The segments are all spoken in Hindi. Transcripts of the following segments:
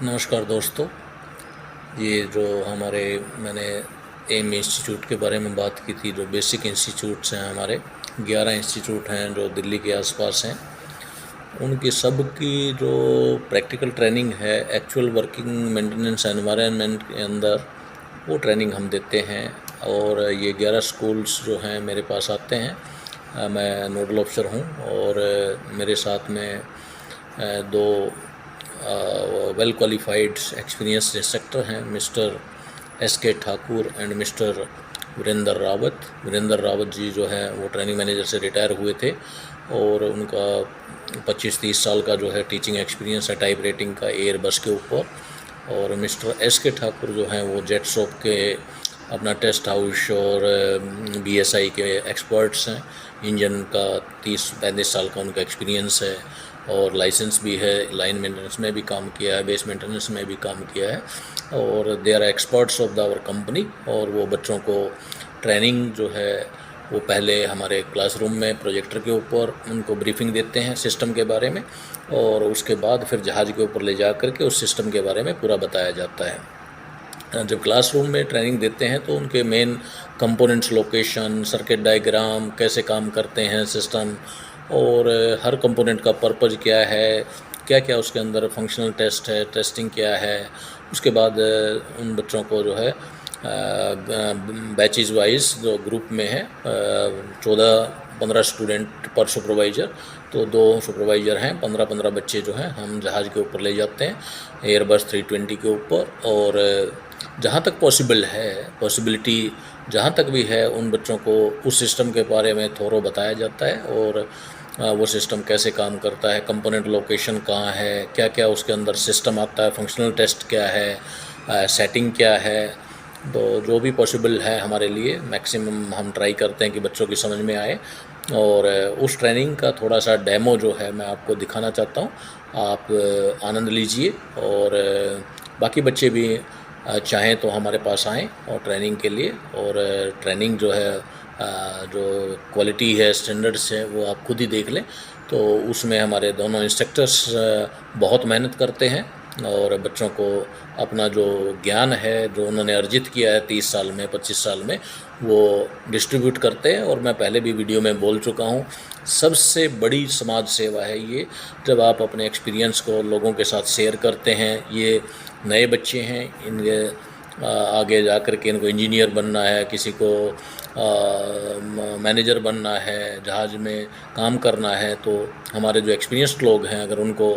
नमस्कार दोस्तों। ये जो मैंने एम इंस्टीट्यूट के बारे में बात की थी, जो बेसिक इंस्टीट्यूट्स हैं हमारे 11 इंस्टीट्यूट हैं जो दिल्ली के आसपास हैं, उनकी सब की जो प्रैक्टिकल ट्रेनिंग है एक्चुअल वर्किंग मेंटेनेंस एनवायरनमेंट के अंदर, वो ट्रेनिंग हम देते हैं। और ये 11 स्कूल्स जो हैं मेरे पास आते हैं। मैं नोडल ऑफिसर हूँ और मेरे साथ में दो वेल क्वालिफाइड एक्सपीरियंस इंस्ट्रक्टर हैं, mister S K. Thakur and mister Virendra Rawat ji जो है वो ट्रेनिंग मैनेजर से रिटायर हुए थे और उनका 25-30 साल का जो है टीचिंग एक्सपीरियंस है टाइप रेटिंग का एयर बस के ऊपर। और मिस्टर एस.के. ठाकुर जो हैं वो जेट शॉप के अपना टेस्ट हाउस और बीएसआई के एक्सपर्ट्स हैं। इंजन का 30-35 साल का उनका एक्सपीरियंस है और लाइसेंस भी है। लाइन मेंटेनेंस में भी काम किया है, बेस मेंटेनेंस में भी काम किया है और they are experts of the our company. और वो बच्चों को ट्रेनिंग जो है वो पहले हमारे क्लासरूम में प्रोजेक्टर के ऊपर उनको ब्रीफिंग देते हैं सिस्टम के बारे में, और उसके बाद फिर जहाज़ के ऊपर ले जा कर के उस सिस्टम के बारे में पूरा बताया जाता है। जब क्लासरूम में ट्रेनिंग देते हैं तो उनके main components, location, circuit diagram, कैसे काम करते हैं सिस्टम, और हर कंपोनेंट का पर्पज़ क्या है, क्या क्या उसके अंदर फंक्शनल टेस्ट है, टेस्टिंग क्या है। उसके बाद उन बच्चों को जो है बैचेस वाइज जो ग्रुप में है 14-15 स्टूडेंट पर सुपरवाइज़र, तो 2 सुपरवाइज़र हैं, 15-15 बच्चे जो हैं हम जहाज़ के ऊपर ले जाते हैं एयरबस 320 के ऊपर। और जहाँ तक पॉसिबल है, पॉसिबिलिटी जहाँ तक भी है, उन बच्चों को उस सिस्टम के बारे में थोरो बताया जाता है और वो सिस्टम कैसे काम करता है, कंपोनेंट लोकेशन कहाँ है, क्या क्या उसके अंदर सिस्टम आता है, फंक्शनल टेस्ट क्या है, सेटिंग क्या है। तो जो भी पॉसिबल है हमारे लिए मैक्सिमम हम ट्राई करते हैं कि बच्चों की समझ में आए। और उस ट्रेनिंग का थोड़ा सा डेमो जो है मैं आपको दिखाना चाहता हूँ, आप आनंद लीजिए। और बाकी बच्चे भी चाहें तो हमारे पास आएँ और ट्रेनिंग के लिए। और ट्रेनिंग जो है जो क्वालिटी है, स्टैंडर्ड्स है, वो आप खुद ही देख लें। तो उसमें हमारे दोनों इंस्ट्रक्टर्स बहुत मेहनत करते हैं और बच्चों को अपना जो ज्ञान है जो उन्होंने अर्जित किया है 30 साल में, 25 साल में, वो डिस्ट्रीब्यूट करते हैं। और मैं पहले भी वीडियो में बोल चुका हूँ, सबसे बड़ी समाज सेवा है ये, जब आप अपने एक्सपीरियंस को लोगों के साथ शेयर करते हैं। ये नए बच्चे हैं, इनके आगे जा कर के इनको इंजीनियर बनना है, किसी को मैनेजर बनना है, जहाज़ में काम करना है। तो हमारे जो एक्सपीरियंस्ड लोग हैं, अगर उनको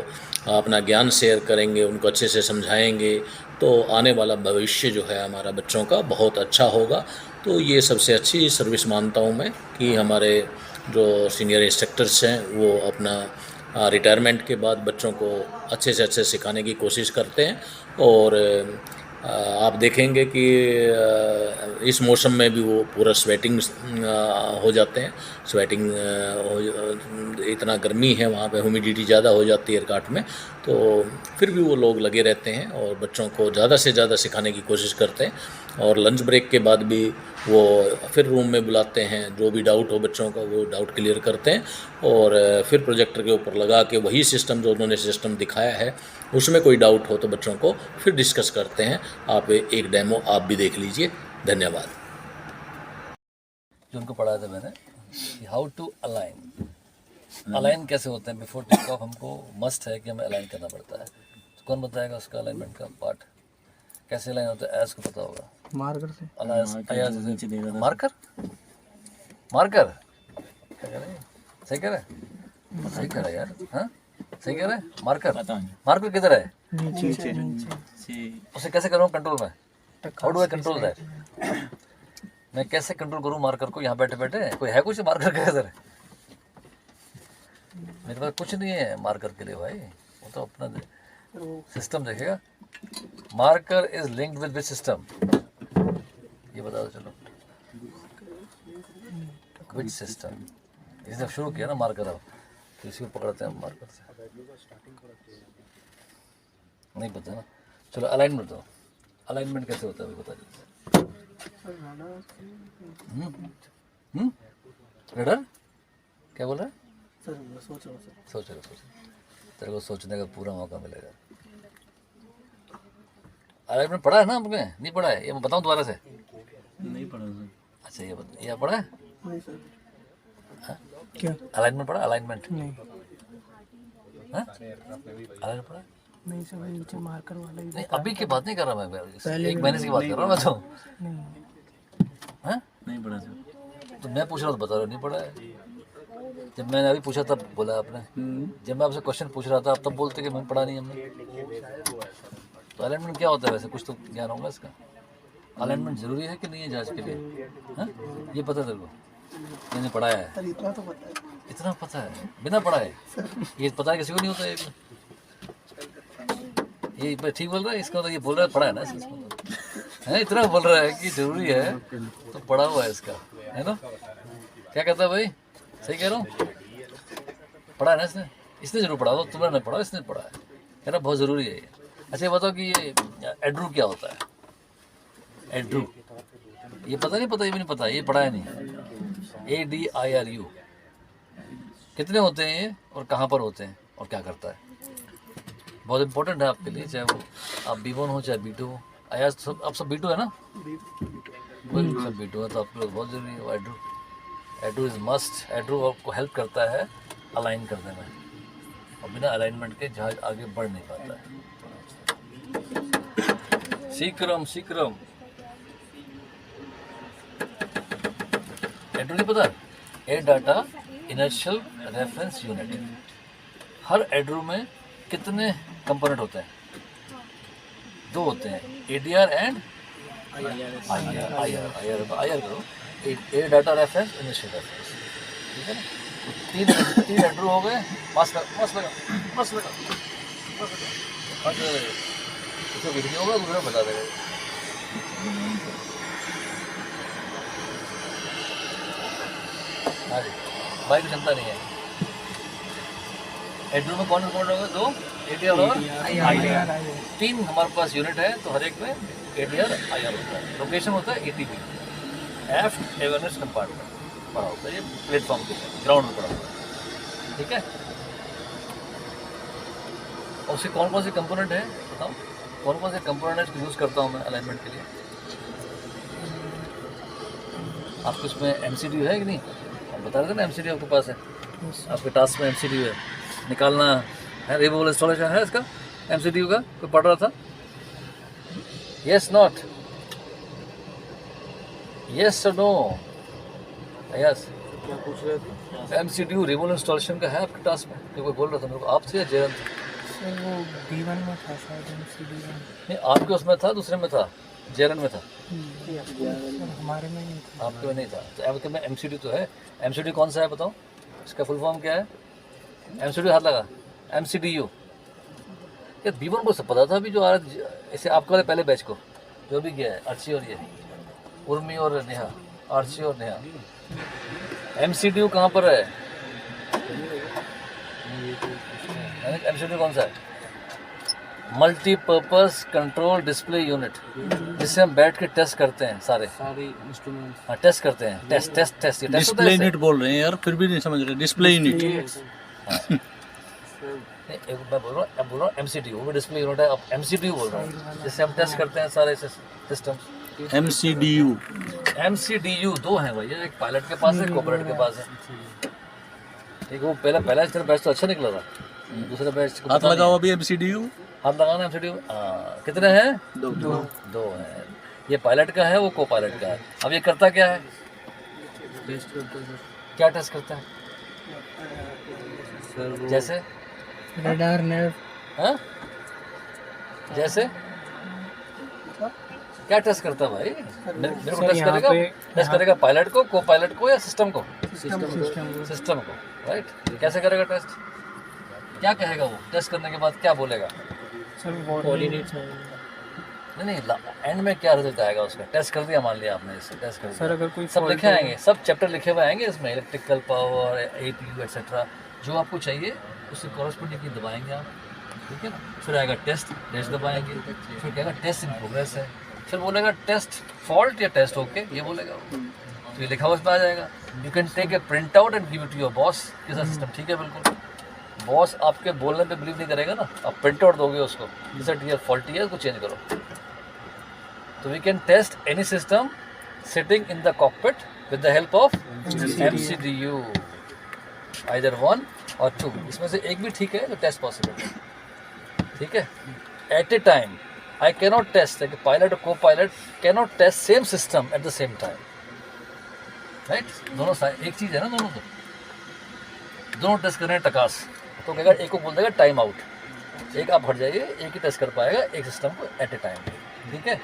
अपना ज्ञान शेयर करेंगे, उनको अच्छे से समझाएंगे, तो आने वाला भविष्य जो है हमारा बच्चों का बहुत अच्छा होगा। तो ये सबसे अच्छी सर्विस मानता हूँ मैं कि हमारे जो सीनियर इंस्ट्रक्टर्स हैं वो अपना रिटायरमेंट के बाद बच्चों को अच्छे से अच्छे सिखाने की कोशिश करते हैं। और आप देखेंगे कि इस मौसम में भी वो पूरा स्वेटिंग हो जाते हैं। स्वेटिंग इतना गर्मी है वहाँ पे, ह्यूमिडिटी ज़्यादा हो जाती है एयरकार्ट में, तो फिर भी वो लोग लगे रहते हैं और बच्चों को ज़्यादा से ज़्यादा सिखाने की कोशिश करते हैं। और लंच ब्रेक के बाद भी वो फिर रूम में बुलाते हैं, जो भी डाउट हो बच्चों का वो डाउट क्लियर करते हैं। और फिर प्रोजेक्टर के ऊपर लगा के वही सिस्टम जो उन्होंने सिस्टम दिखाया है उसमें कोई डाउट हो तो बच्चों को फिर डिस्कस करते हैं। आप एक डेमो आप भी देख लीजिए। धन्यवाद। जो उनको पढ़ाया था मैंने, हाउ टू अलाइन कैसे होते हैं बिफोर टेक ऑफ। हमको मस्ट है कि हमें अलाइन करना पड़ता है। तो कौन बताएगा उसका अलाइनमेंट का पार्ट कैसे अलाइन होता है? एज को पता होगा, मार्कर से मार्कर मार्कर क्या कह रहे हैं? सही कह रहे हैं, सही कह रहे हैं यार। हाँ सही कह रहे हैं। मार्कर किधर है? उसे कैसे करूँ कंट्रोल में? How do I control that? मैं कैसे कंट्रोल करूँ मार्कर को? यहाँ बैठे बैठे कोई है कुछ मार्कर का इधर? मेरे पास कुछ नहीं है मार्कर के लिए भाई, वो तो अपना सिस्टम देखेगा। Marker is linked with system, ये बता दो चलो। Which system? इसने शुरू किया ना मार्कर, अब तो इसी को पकड़ते हैं मार्कर से। नहीं पता ना, चलो अलाइनमेंट दो। अलाइनमेंट कैसे होता है बता दीजिए। रेडर क्या बोल रहा है? सोच तेरे को सोचने का पूरा मौका मिलेगा। अलाइनमेंट पढ़ा है ना आपने? नहीं पढ़ा है? ये मैं बताऊं दोबारा से? नहीं पढ़ा सर। अच्छा ये पढ़ा है? क्या? अलाइनमेंट पढ़ा? अलाइनमेंट नहीं अलाइनमेंट पढ़ा? नहीं सर, नीचे मार्कर वाला ही नहीं अभी की बात नहीं कर रहा मैं, पहले 1 महीने की बात कर रहा हूँ मैं तो। नहीं। हैं? नहीं पढ़ा सर। तो मैं पूछ रहा हूँ तो बता रहा हूँ नहीं पढ़ा है। जब मैंने अभी पूछा तब बोला आपने, जब मैं आपसे क्वेश्चन पूछ रहा था आप तब बोलते कि मैंने पढ़ा नहीं हमने। तो अलाइनमेंट क्या होता है वैसे? कुछ तो ज्ञान होगा इसका। अलाइनमेंट जरूरी है कि नहीं है जांच के लिए? हाँ? ये पता है तेरे को? मैंने पढ़ाया है। इतना तो पता है। इतना पता है बिना पढ़ाए? ये पता है किसी को नहीं होता ये ठीक बोल रहा है इसका, तो ये बोल रहा है पढ़ा है ना इसको तो। है इतना बोल रहा है कि जरूरी है तो पढ़ा हुआ है इसका, है ना? क्या कहता है भाई? सही कह रहा हूँ? पढ़ा है ना इसने जरूर पढ़ा हो, तुमने नहीं पढ़ा, इसने पढ़ा है, कह रहा बहुत ज़रूरी है ये। अच्छा ये बताओ कि ये एड्रू क्या होता है? एड्रू ये पता नहीं? पता ये भी नहीं पता, ये पढ़ा है नहीं। ADIRU कितने होते हैं ये और कहाँ पर होते हैं और क्या करता है? बहुत इंपॉर्टेंट है आपके लिए, चाहे वो आप B1 हो चाहे B2 हो। आया सब आप सब B2 है ना? सब B2 है तो आपके लिए बहुत ज़रूरी है वो एड्रू। एड्रू इज़ मस्ट। एड्रू आपको हेल्प करता है अलाइन करने में, और बिना अलाइनमेंट के जहाज आगे बढ़ नहीं पाता है। सीक्रम एड्रू नहीं पता? Air data inertial reference unit. हर एड्रू में कितने कंपोनेंट होते हैं? 2 होते हैं, ADR एंड IR करो, air data reference, initial reference, ठीक है ना? 3 एड्रू हो गए। मस्त लगा। वीडियो होगा दूसरा बता देगा। हाँ जी, बाइक की क्षमता नहीं है। एड्रू में कौन होगा? 2 ADR और IR। 3 हमारे पास यूनिट है तो हर एक में ADR IR होता है। लोकेशन होता है ATP, एफ्ट एवेनेस कंपार्टमेंट पड़ा होता है, ये प्लेटफॉर्म पे ग्राउंड में पड़ा होता है, ठीक है? और उसके कौन कौन से कंपोनेंट है बताओ? कौन कौन से कंपोनेंट है इसको यूज़ करता हूँ मैं अलाइनमेंट के लिए? आपको इसमें MCDU है कि नहीं? आप बता रहे थे ना MCDU आपके पास है, आपके टास्क में MCDU है, निकालना है। रिमूवल इंस्टॉलेशन है इसका MCDU का? कोई पढ़ रहा था? Yes not? यस और नो? यस। क्या पूछ रहे थे? MCDU रिमूवल इंस्टॉलेशन का है आपके टास्क में? कोई बोल रहा था मेरे को, आप थे या जयंत? सर वो B1 में था शायद, MCD में नहीं आपके उसमें था, दूसरे में था, जेरन में था, हमारे में नहीं था। आपके में नहीं था। तो आपके में MCDU तो है। MCDU कौन सा है बताओ? इसका फुल फॉर्म क्या है? MCDU हाथ लगा। MCDU यार B1 को सब पता था अभी जो आ रहा, इसे आपके वाले पहले बैच को जो भी गया है, अर्ची और ये उर्मी और नेहा, अर्ची और नेहा। MCDU कहाँ पर है? MCDU कौन सा है? मल्टीपर्पज कंट्रोल डिस्प्ले यूनिट, जिससे हम बैठ के टेस्ट करते हैं सारे इंस्ट्रूमेंट्स। हाँ टेस्ट करते हैं। टेस्ट डिस्प्ले यूनिट बोल रहे हैं यार, फिर भी नहीं समझ रहे। डिस्प्ले यूनिट मैं बोल रहा हूँ MCDU, वो भी डिस्प्ले यूनिट है। अब MCDU बोल रहा हूँ, जिससे हम टेस्ट करते हैं सारे सिस्टम। MCDU 2 हैं भैया, एक पायलट के पास है, कोपायलट के पास है, ठीक है? वो पहला बैच तो अच्छा निकला था, दूसरा बैच हाथ लगाओ अभी MCDU। हाथ लगाना MCDU। कितने हैं? 2 हैं। ये पायलट का है, वो को पायलट का है। अब ये करता क्या है? क्या टेस्ट करता है? जैसे रडार नेव। हाँ? जैसे क्या टेस्ट करता है भाई? मेरे को टेस्ट करेगा पायलट को, को पायलट को, या सिस्टम को? सिस्टम को, राइट? कैसे करेगा टेस्ट? क्या कहेगा वो टेस्ट करने के बाद? क्या बोलेगा? सर कोऑर्डिनेट नहीं एंड में क्या रिजल्ट आएगा उसका? टेस्ट कर दिया मान लिया आपने, इससे टेस्ट कर सर दिया, अगर कोई सब लिखे आएंगे, सब चैप्टर लिखे हुए आएंगे इसमें, इलेक्ट्रिकल पावर, APU एक्सेट्रा, जो आपको चाहिए उससे कॉरेस्पॉन्डिंग की दबाएंगे आप, ठीक है ना? फिर आएगा टेस्ट दबाएंगे, फिर कहेगा टेस्ट इन प्रोग्रेस है, फिर बोलेगा टेस्ट फॉल्ट या टेस्ट ओके, ये बोलेगा वो। तो ये लिखा हुआ उसमें आ जाएगा। You can take a print out and give it to your boss. कैसा सिस्टम? ठीक है बिल्कुल। बॉस आपके बोलने पे बिलीव नहीं करेगा ना, आप प्रिंट आउट दोगे उसको, जैसे टीयर फॉल्टी है उसको चेंज करो, So we can test any system sitting in the cockpit with the help of MCDU. Either one or two. इसमें से एक भी ठीक है तो टेस्ट पॉसिबल है. ठीक है. At a time, I cannot test. Like pilot or co-pilot cannot test same system at the same time. Right? दोनों एक चीज है ना, दोनों टेस्ट कर रहे हैं टकास. तो कहेगा एक को बोल देगा टाइम आउट, एक आप हट जाइए, एक ही टेस्ट कर पाएगा एक सिस्टम को एट ए टाइम. ठीक है.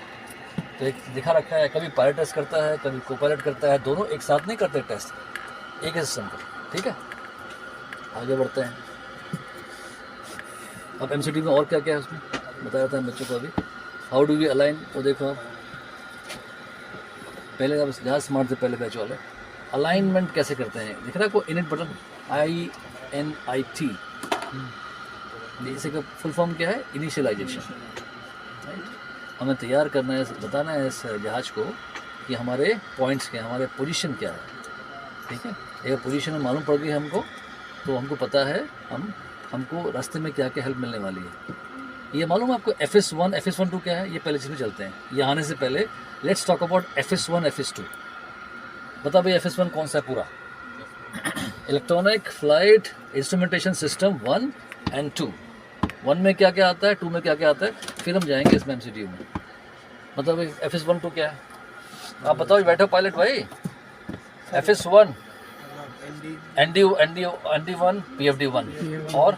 तो एक दिखा रखा है, कभी पायलट टेस्ट करता है, कभी को पायलट करता है, दोनों एक साथ नहीं करते टेस्ट एक ही सिस्टम को. ठीक है. आगे बढ़ते हैं. अब एमसीडी में और क्या क्या है उसमें बताया था बच्चों को. अभी हाउ डू वी अलाइन, वो देखो आप पहले आप ज़्यादा स्मार्ट से पहले बैच वाले अलाइनमेंट कैसे करते हैं. दिख रहा है को इनिट बटन INIT, इसे का फुल फॉर्म क्या है, इनिशियलाइजेशन. हमें तैयार करना है, बताना है इस जहाज़ को कि हमारे पॉइंट्स क्या, हमारे पोजीशन क्या है. ठीक है. अगर पोजीशन में मालूम पड़ गई हमको तो हमको पता है हमको रास्ते में क्या क्या हेल्प मिलने वाली है. ये मालूम है आपको FS1 FS1 2 क्या है, ये पहले चीज़ में चलते हैं. ये आने से पहले let's talk about FS1 FS2. बता भाई FS1 कौन सा है पूरा. Electronic flight instrumentation system 1 and 2. 1 में क्या क्या आता है, 2 में क्या क्या आता है, फिर हम जाएंगे इसमें MCDU में. मतलब FS1 2 क्या है आप बताओ. बैठो पायलट भाई. FS1 ND1 PFD1 और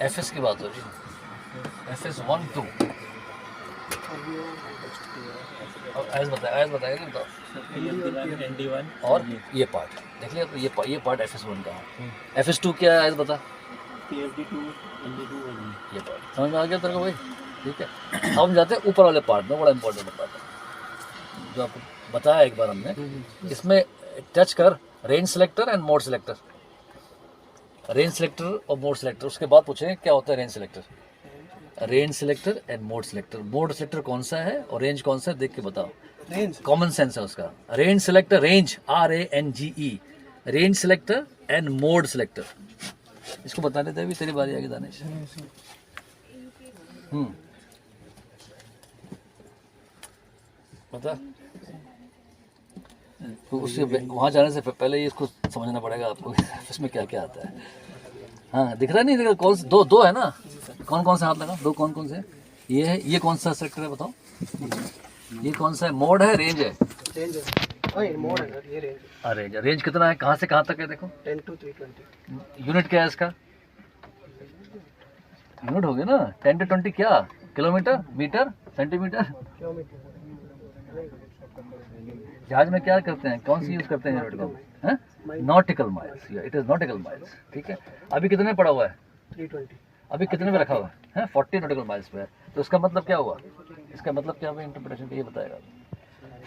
FS की बात हो रही है. FS1 2 और आयस बताएगा कि बताओ. ND1 और ये पार्ट देख लिया. तो ये पार्ट FS1 का है. FS2 क्या है आयस बता. PFD2 ND2 ये पार्ट समझ में आ गया तेरे को भाई. ठीक है. अब हम जाते हैं ऊपर वाले पार्ट में. बड़ा इंपॉर्टेंट पार्ट है जो आपको बताया एक बार हमने. इसमें टच कर range selector and mode selector. Range selector और मोड सिलेक्टर. उसके बाद पूछेंगे क्या होता है range selector. Range selector and mode selector. Mode selector कौन सा है और रेंज कौन सा है देख के बताओ. रेंज कॉमन सेंस है उसका. Range selector, range RANGE, range selector and mode selector. इसको बता देते हैं. तेरी बारी आगे दानिश. बता. तो उससे वहाँ जाने से पहले इसको समझना पड़ेगा आपको इसमें क्या क्या आता है. हाँ दिख रहा नहीं. कौन से दो है ना. कौन कौन से हाथ लगा. दो कौन कौन से. ये है. ये कौन सा सेक्टर है बताओ. ये कौन सा है. मोड है रेंज है. मोड है ये रेंज. रेंज कितना है, कहाँ से कहाँ तक है देखो. 10 to 320. यूनिट क्या है इसका. यूनिट हो गया ना. 10 to 20 क्या, किलोमीटर, मीटर, सेंटीमीटर. जहाज में क्या करते हैं, कौन सी यूज करते हैं यूनिट को. Nautical miles. It is nautical miles. ठीक है. अभी कितने पड़ा हुआ है. 320. अभी कितने में रखा हुआ है 40 नॉटिकल माइल्स पे. तो इसका मतलब क्या हुआ. इसका मतलब क्या हुआ इंटरप्रिटेशन ये बताएगा.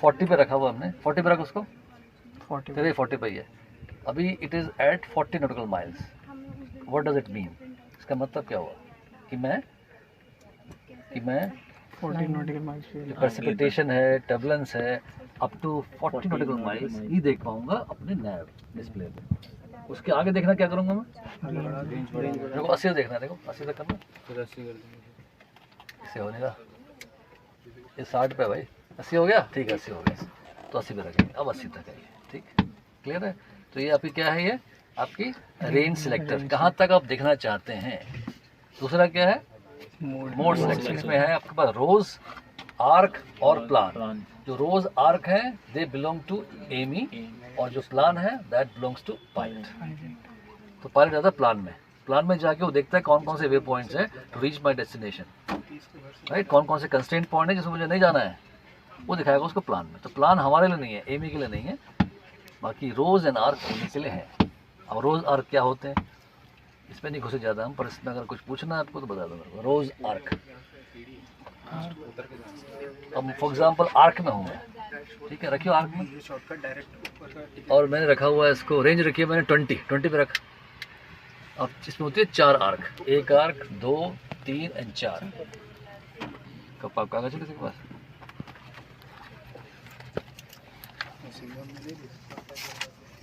40 पे रखा हुआ हमने. 40 पे रखा उसको. 40 पे ही है अभी. It is at 40 nautical miles. What does it mean. इसका मतलब क्या हुआ कि मैं 40 नॉटिकल माइल्स पे प्रेसिपिटेशन है, टर्बुलेंस है, अप टू 40 नॉटिकल माइल्स ही देख पाऊंगा अपने नैव डिस्प्ले पे. उसके आगे देखना क्या करूंगा मैं. देखो 80 देखना. देखो 80 तक करना. फिर 80 कर देंगे. इससे हो जाएगा. ये 60 पे भाई. 80 हो गया. ठीक है 80 हो गया तो 80 पे रखेंगे. अब 80 तक है ये. ठीक क्लियर है. तो ये आपकी क्या है, ये आपकी रेंज सिलेक्टर. कहाँ तक आप देखना चाहते हैं. दूसरा क्या है मोड सिलेक्टर. इसमें है आपके पास रोज, आर्क और प्लान. जो रोज आर्क है दे बिलोंग टू एमी और जो प्लान है दैट बिलोंग्स टू पायलट. तो पायलट जाता है प्लान में जाके वो देखता है कौन कौन से वे पॉइंट्स हैं to reach my destination. Right. कौन कौन से कंस्ट्रेंट पॉइंट है जिसमें मुझे नहीं जाना है वो दिखाएगा उसको प्लान में. तो प्लान हमारे लिए नहीं है, एमी के लिए नहीं है. बाकी रोज एंड आर्क एमी के लिए है. अब रोज आर्क क्या होते हैं इसमें नहीं घुसे ज़्यादा हम, पर इसमें अगर कुछ पूछना है आपको तो बता दूँगा. रोज आर्क. अब फॉर एग्जांपल आर्क में हूँ मैं. ठीक है. रखियो आर्क में. और मैंने रखा हुआ है इसको. रेंज रखी है मैंने 20 पे रखा. अब इसमें होती है 4 आर्क. 1 arc, 2, 3 and 4. कागज है किसी के पास.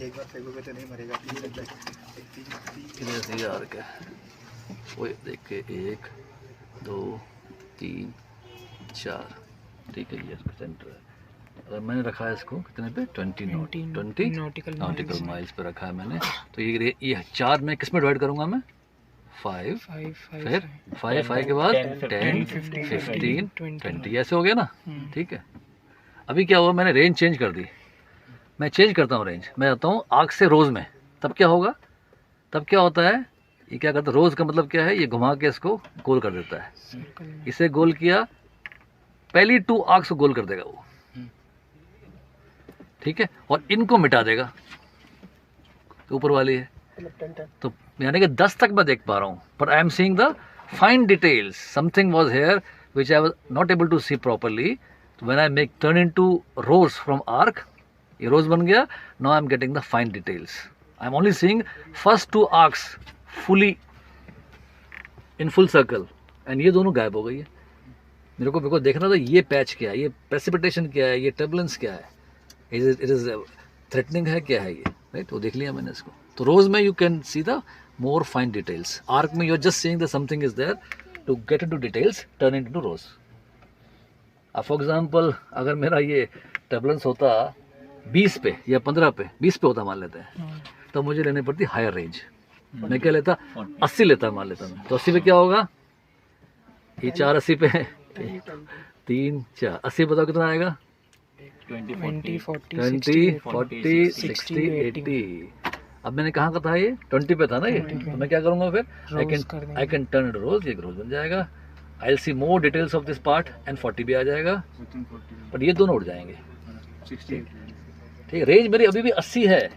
एक बार फेंकोगे तो नहीं मरेगा. कितने आर्क है वो देख के. 1 2 3 4, ठीक है, ये इसका सेंटर है। अगर मैंने रखा है इसको कितने पे 20 नॉटिकल माइल्स पे रखा है मैंने, तो ये 4 में किस में डिवाइड करूँगा मैं 5, फिर 5 के बाद 10 15 20, ऐसे हो गया ना, ठीक है। अभी क्या हुआ, मैंने रेंज चेंज कर दी, मैं चेंज करता हूँ रेंज, मैं आता हूँ आर्क से रोज़ में, तब क्या होगा, तब क्या होता है, ये क्या करता है, रोज़ का मतलब क्या है, ये घुमा के इसको गोल कर देता है, इसे गोल किया, पहली 2 आर्क्स को गोल कर देगा वो, ठीक है, और इनको मिटा देगा, तो ऊपर वाली है, तो यानी कि 10 तक मैं देख पा रहा हूँ, but I am seeing the fine details, something was here which I was not able to see properly, तो when I make turn into rose from arc, ये रोज बन गया, now I am getting the fine details, I am only seeing first 2 arcs fully in full circle, and ये दोनों गायब हो गई है। मेरे को देखना था ये पैच क्या है, ये प्रेसिपिटेशन क्या है, ये टर्बुलेंस क्या है, इट इज थ्रेटनिंग है, क्या है ये, राइट, वो देख लिया मैंने इसको। तो रोज में you can see the more fine details, arc में you are just seeing the something is there, to get into details turn into rose. अब फॉर एग्जांपल अगर मेरा ये टर्बुलेंस होता 20 पे या 15 पे, 20 पे होता मान लेते हैं, तो मुझे लेनी पड़ती हायर रेंज, मैं क्या लेता 80 लेता मान लेता मैं, तो 80 पे क्या होगा, ये 4 80 पे 3 4 80, बताओ कितना आएगा, 20 40 60 80। अब मैंने कहाँ का था, ये 20 पे था ना ये, तो मैं क्या करूँगा फिर, आई कैन टर्न इट रोज, ये रोज बन जाएगा, I will see more details of this part, and 40 भी आ जाएगा, बट ये दोनों उड़ जाएंगे, ठीक है। रेंज मेरी अभी भी 80 है,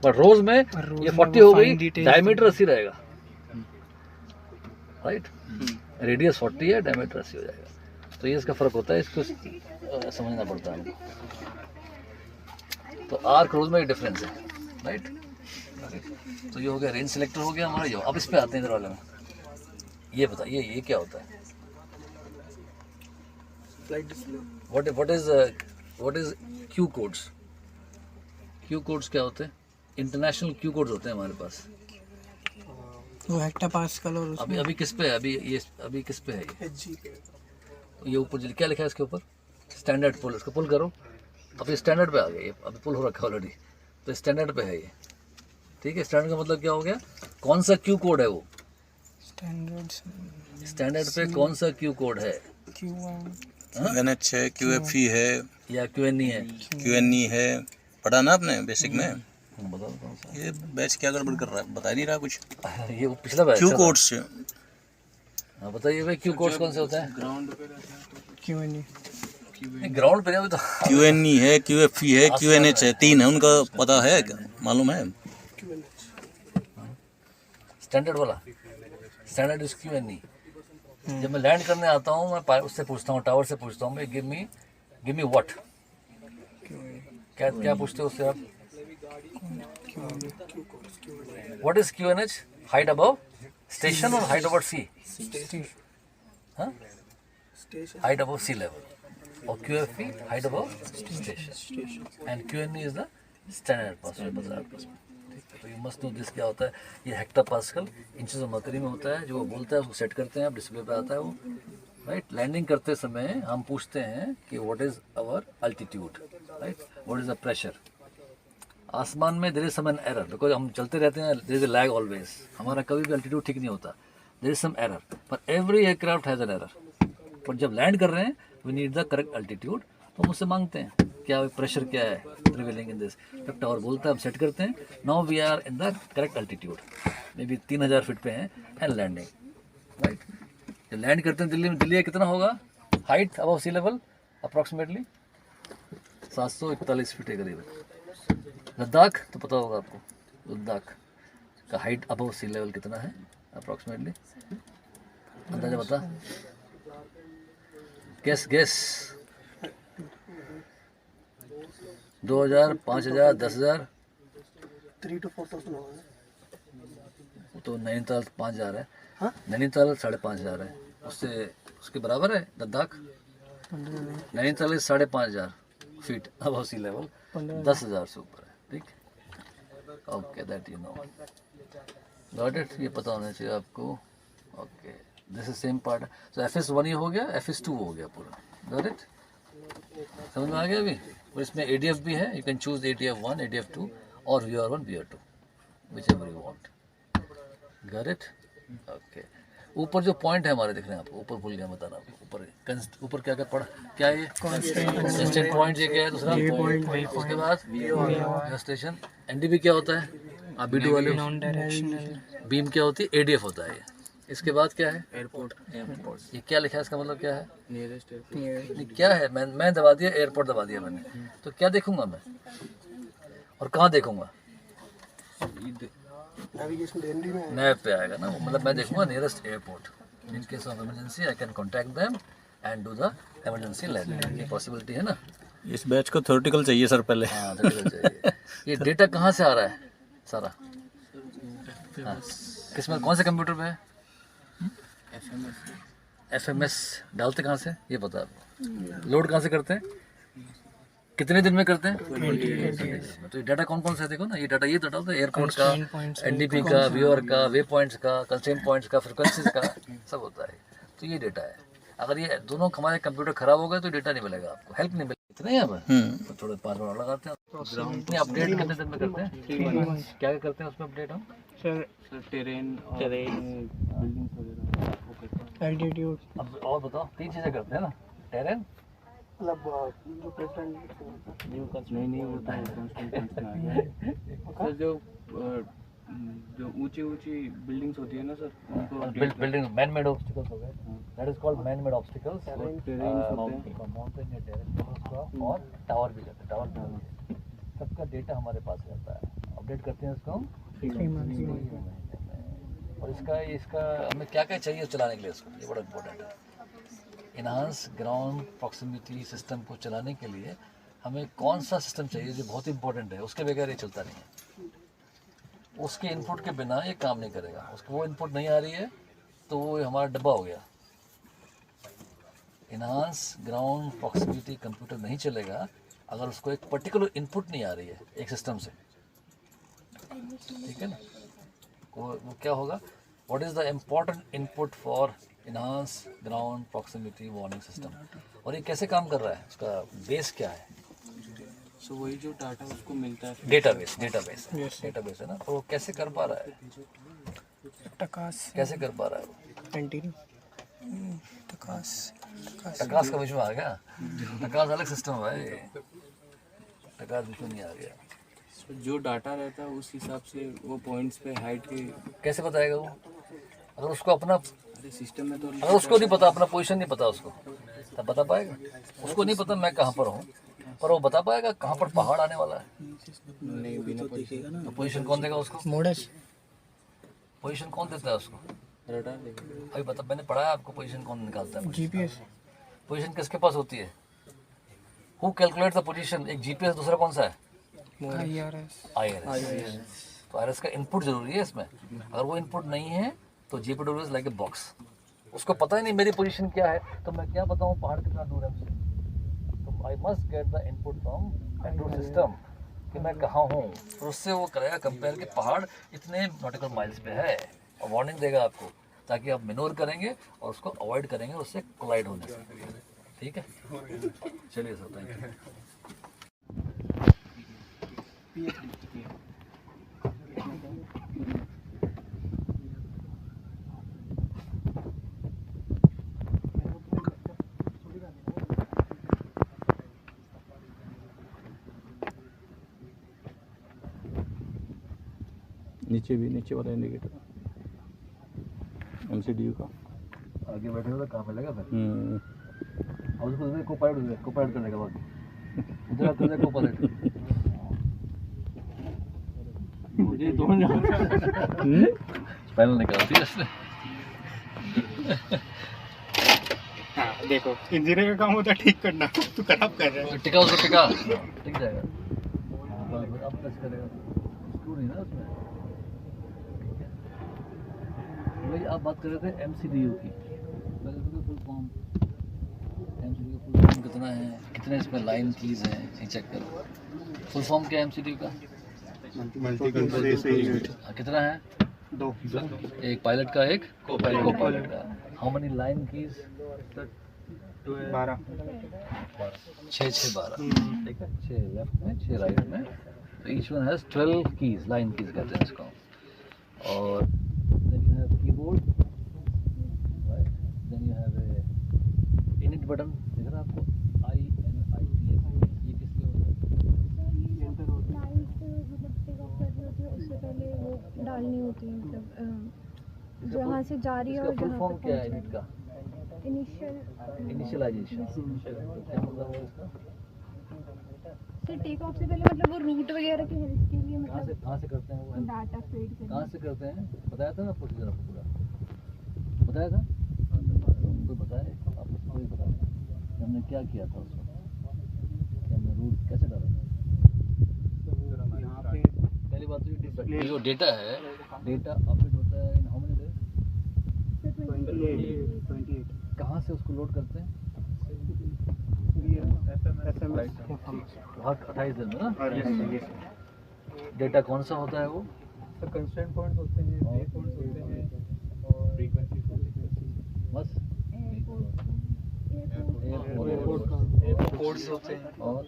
पर रोज में ये 40 हो गई, डायमीटर 80 रहेगा, राइट, रेडियस 40 है, डायमीटर 80 हो जाएगा, तो ये इसका फर्क होता है, इसको समझना पड़ता है हमको। तो आर्क रोज में एक डिफरेंस है, राइट। तो ये हो गया रेंज सिलेक्टर हो गया हमारा, ये अब इस पे आते हैं इधर वाले में, ये बताइए ये क्या होता है, what is Q codes, Q codes क्या होते हैं, इंटरनेशनल क्यू कोड्स होते हैं हमारे पास। वो हेक्टापास्कल और अभी किस पे है, अभी किस पे है ये ऊपर क्या लिखा है इसके ऊपर, स्टैंडर्ड पुल, इसको पुल करो, अभी स्टैंडर्ड पे आ गया, ये अभी पुल हो रखा है ऑलरेडी, तो स्टैंडर्ड पे है ये, ठीक है। स्टैंडर्ड का मतलब क्या हो गया, कौन सा क्यू कोड है वो, स्टैंडर्ड पे कौन सा क्यू कोड है, NH है, QFE है या QNE है, QNE है, पढ़ा ना आपने बेसिक में, बताओ कौन सा, ये बैच क्या गड़बड़ कर रहा है, बता नहीं रहा कुछ, ये वो पिछला बैच क्यू था। कोड्स, हाँ बताइए भाई, क्यू कोड्स कौन से होते हैं, क्यों ग्राउंड पे नहीं, अभी तो QNE है, QFE है, QNH है, 3 है, उनका पता है, मालूम है, स्टैंडर्ड वाला, स्टैंडर्ड इज QNE। जब मैं लैंड करने आता हूँ, मैं उससे पूछता हूँ, टावर से पूछता हूँ, मैं गिव मी व्हाट, क्या पूछते हो उससे आप, what is QNH, height above station और हाइट ओवर सी, हाइट अबव सी लेवल, और QFE height above station, and QNE is the standard password, बता आपको। तो यू मस्ट नो दिस, क्या होता है, ये हेक्टापास्कल इंचेस ऑफ मर्करी में होता है, जो वो बोलता है उसको सेट करते हैं, आप डिस्प्ले पे आता है वो, राइट। लैंडिंग करते समय हम पूछते हैं कि what is our altitude, right, what is the pressure. आसमान में there is some an error, because हम चलते रहते हैं, there is a lag always, हमारा कभी भी अल्टीट्यूड ठीक नहीं होता, देयर इज सम एरर, पर every aircraft has an error, पर जब लैंड कर रहे हैं we need the correct altitude, तो मुझसे मांगते हैं क्या प्रेशर क्या है प्रिवेलिंग इन दिस, जब टावर बोलता है हम सेट करते हैं, now we are in the correct altitude, may be 3000 feet पे हैं, एंड लैंडिंग, राइट। जब लैंड करते हैं दिल्ली में कितना होगा height above sea level, approximately 741 feet के करीब। लद्दाख तो पता होगा आपको, लद्दाख का हाइट अबव सी लेवल कितना है अप्रॉक्सीमेटली, अंदाजा बता, गेस 2000 5000 10000, 3 to 4,000 होगा। तो नैनीताल 5000 है, नैनीताल 5500 है, उसके बराबर है Ladakh, Nainital 5500 feet above sea level, 10,000 से ऊपर है, ठीक, okay, that you know, got it, ये पता होना चाहिए आपको, okay. This is same part. So FS1 ये हो गया, FS2 हो गया पूरा. Got it? समझ में आ गया अभी? और इसमें ADF भी है. You can choose ADF1, ADF2 और VR1, VR2, whichever you want. Got it? Okay. ऊपर जो पॉइंट है हमारे दिख रहे हैं आपको, ऊपर भूल गया बताना आपको. ऊपर क्या क्या पड़ा, क्या है ये कंस्टेंट पॉइंट, ये क्या है दूसरा पॉइंट. उसके बाद स्टेशन. NDB क्या होता है, आप BD वाले हो. Non directional. बीम क्या होती है, ADF होता है ये. इसके बाद क्या है, एयरपोर्ट. ये क्या लिखा है, इसका मतलब क्या है, नियरेस्ट एयरपोर्ट. ये क्या है, मैं दबा दिया, एयरपोर्ट दबा दिया मैंने, तो क्या देखूंगा मैं और कहाँ देखूंगा. नेविगेशन एनडी में मैप पे आएगा ना, मतलब मैं देखूंगा nearest airport. In case of emergency I can contact them and do the emergency landing. ये पॉसिबिलिटी है ना. इस बैच को थ्योरेटिकल चाहिए सर पहले. हाँ तो चाहिए. ये डेटा कहाँ से आ रहा है सारा, हाँ, किसमें, कौन से कंप्यूटर पे है. FMS डालते कहाँ से, ये पता है आपको. लोड कहाँ से करते हैं, कितने दिन में करते हैं, 20 में. तो ये डाटा कौन कौन सा है देखो ना. ये डाटा ये तो डालते हैं एयरपोर्ट का, NDP का, व्यूअर का, वे पॉइंट्स का, कंस्ट्रेंट पॉइंट्स का, फ्रिक्वेंसीज का, सब होता है. तो ये डेटा है. अगर ये दोनों हमारे कंप्यूटर खराब हो गए तो डेटा नहीं मिलेगा आपको, हेल्प नहीं मिलेगी. इतने यहाँ पर तो थोड़े 5 बार लगाते हैं. ग्राउंड अपडेट कितने दिन में करते हैं, 3 months. क्या क्या करते हैं उसमें अपडेट हम. सर टेरेन बिल्डिंग्स वगैरह वो करते हैं. एल्टीट्यूड. अब और बताओ, 3 चीज़ें करते हैं ना. टेरेन, मतलब जो प्रेसिडेंट न्यू नहीं होता है कॉन्स्टेंट में आ गया. सर जो ऊंची बिल्डिंग्स होती है ना सर, उनको बिल्डिंग मैन मेड ऑब्स्टिकल्स हो गए. That is called man made obstacles. Mountain या टेरेन और टावर भी करते हैं. टावर सबका डेटा हमारे पास रहता है. अपडेट करते हैं इसको हम 3 months. और इसका हमें क्या क्या चाहिए चलाने के लिए इसको, ये बड़ा इम्पोर्टेंट है. इनहांस ग्राउंड प्रॉक्सिमिटी सिस्टम को चलाने के लिए हमें कौन सा सिस्टम चाहिए, जो बहुत इंपॉर्टेंट है. उसके बगैर ये चलता नहीं है. उसके इनपुट के बिना ये काम नहीं करेगा. उसको वो इनपुट नहीं आ रही है तो वो हमारा डब्बा हो गया. इनहांस ग्राउंड प्रॉक्सिमिटी कंप्यूटर नहीं चलेगा अगर उसको एक पर्टिकुलर इनपुट नहीं आ रही है एक सिस्टम से. ठीक है ना. वो क्या होगा, what is the important input for enhance ground proximity warning system. और ये कैसे काम कर रहा है, उसका बेस क्या है. सो वही जो डाटा उसको मिलता है डेटाबेस Yes, डेटाबेस है ना. तो वो कैसे कर पा रहा है, टकास. कैसे कर पा रहा है वो. कंटिन्यू. टकास. टकास का बीच में आ गया. टकास अलग सिस्टम है भाई, टकास बीच में नहीं आ गया. So, जो डाटा रहता है उस हिसाब से वो पॉइंट्स पे हाइट के कैसे बताएगा वो, अगर उसको अपना, सिस्टम में तो अगर उसको नहीं पता, अपना पोजीशन नहीं पता उसको, तब बता पाएगा. उसको नहीं पता मैं कहाँ पर हूँ, पर वो बता पाएगा कहाँ पर पहाड़ आने वाला है. नहीं बिना तो पोजीशन कौन देगा उसको, मोडस. पोजीशन कौन देता है उसको. रडार देगा. अभी बता, मैंने पढ़ा है आपको पोजीशन कौन निकालता है. GPS. पोजीशन किसके पास होती है, हु कैलकुलेट द पोजीशन. एक GPS, दूसरा कौन सा है, IRS. IRS. तो IRS का इनपुट जरूरी है इसमें. अगर वो इनपुट नहीं है तो GPW is like a box. उसको पता ही नहीं मेरी पोजीशन क्या है, तो मैं क्या बताऊँ पहाड़ कितना दूर है मुझसे. तो I must get the input from control system कि मैं कहाँ हूँ. फिर उससे वो करेगा कंपेयर कि पहाड़ इतने नॉटिकल माइल्स पे है, और वार्निंग देगा आपको, ताकि आप मैनूवर करेंगे और उसको अवॉइड करेंगे उससे कोलाइड होने से. ठीक है, चलिए सर, थैंक यू. नीचे वाला इंडिकेटर MCDU का. आगे बैठे हो तो कहाँ मिलेगा फिर. और उसको को पायलट करने के बाद इधर आते हैं को पायलट. मुझे दोनों पैनल निकाल दिया इसने. देखो इंजीनियर का काम होता है ठीक करना, तू खराब कर रहा है. टिका उसको टिका, टिक जाएगा. अब प्रेस करेगा, स्क्रू नहीं ना उसमें. ठीक है भाई, आप बात कर रहे थे MCDU की. Full form MCDU full form कितना है, कितने इसमें लाइन कीज हैं, ये चेक करो. फुल फॉर्म क्या है MCDU का, कितना है, 2. एक पायलट का एक को पायलट का. How many line keys? 12 6 6 12, ठीक है, 6 लेफ्ट में 6 राइट में, तो each one has 12 keys, line keys कहते हैं इसको। और then you have keyboard, right, then you have a init button दिख रहा है आपको, INIT, ये किस लिए होता है? उससे पहले वो डालनी होती है, मतलब जहाँ से जा रही है इसका और फुल जहाँ फॉर्म पर क्या है इनिट का? इनिशियल इनिशियलाइजेशन, क्या मतलब है इसका? से टेक ऑफ से पहले, मतलब वो रूट वगैरह की हेल्प के लिए, कहाँ से करते हैं वो help? डाटा फीड के कहाँ से करते हैं? बताया था ना प्रोसीजर आपको पूरा, बताया था? कोई बताए, आप कोई बताए कि हमने क्या किया था उसमें, कि हमने रूट कैसे डाला था? यहाँ पे पहली बात तो ये जो डेटा है, डेटा अपडेट होता है इन हाउ मेनी डेज? 28 कहाँ से उसको लोड करते हैं? हर 28 दिन में ना। डेटा कौन सा होता है वो? कंस्ट्रेंट पॉइंट्स होते हैं, ब्रेक पॉइंट्स होते हैं और फ्रीक्वेंसी बस एयरपोर्ट कोड्स होते हैं और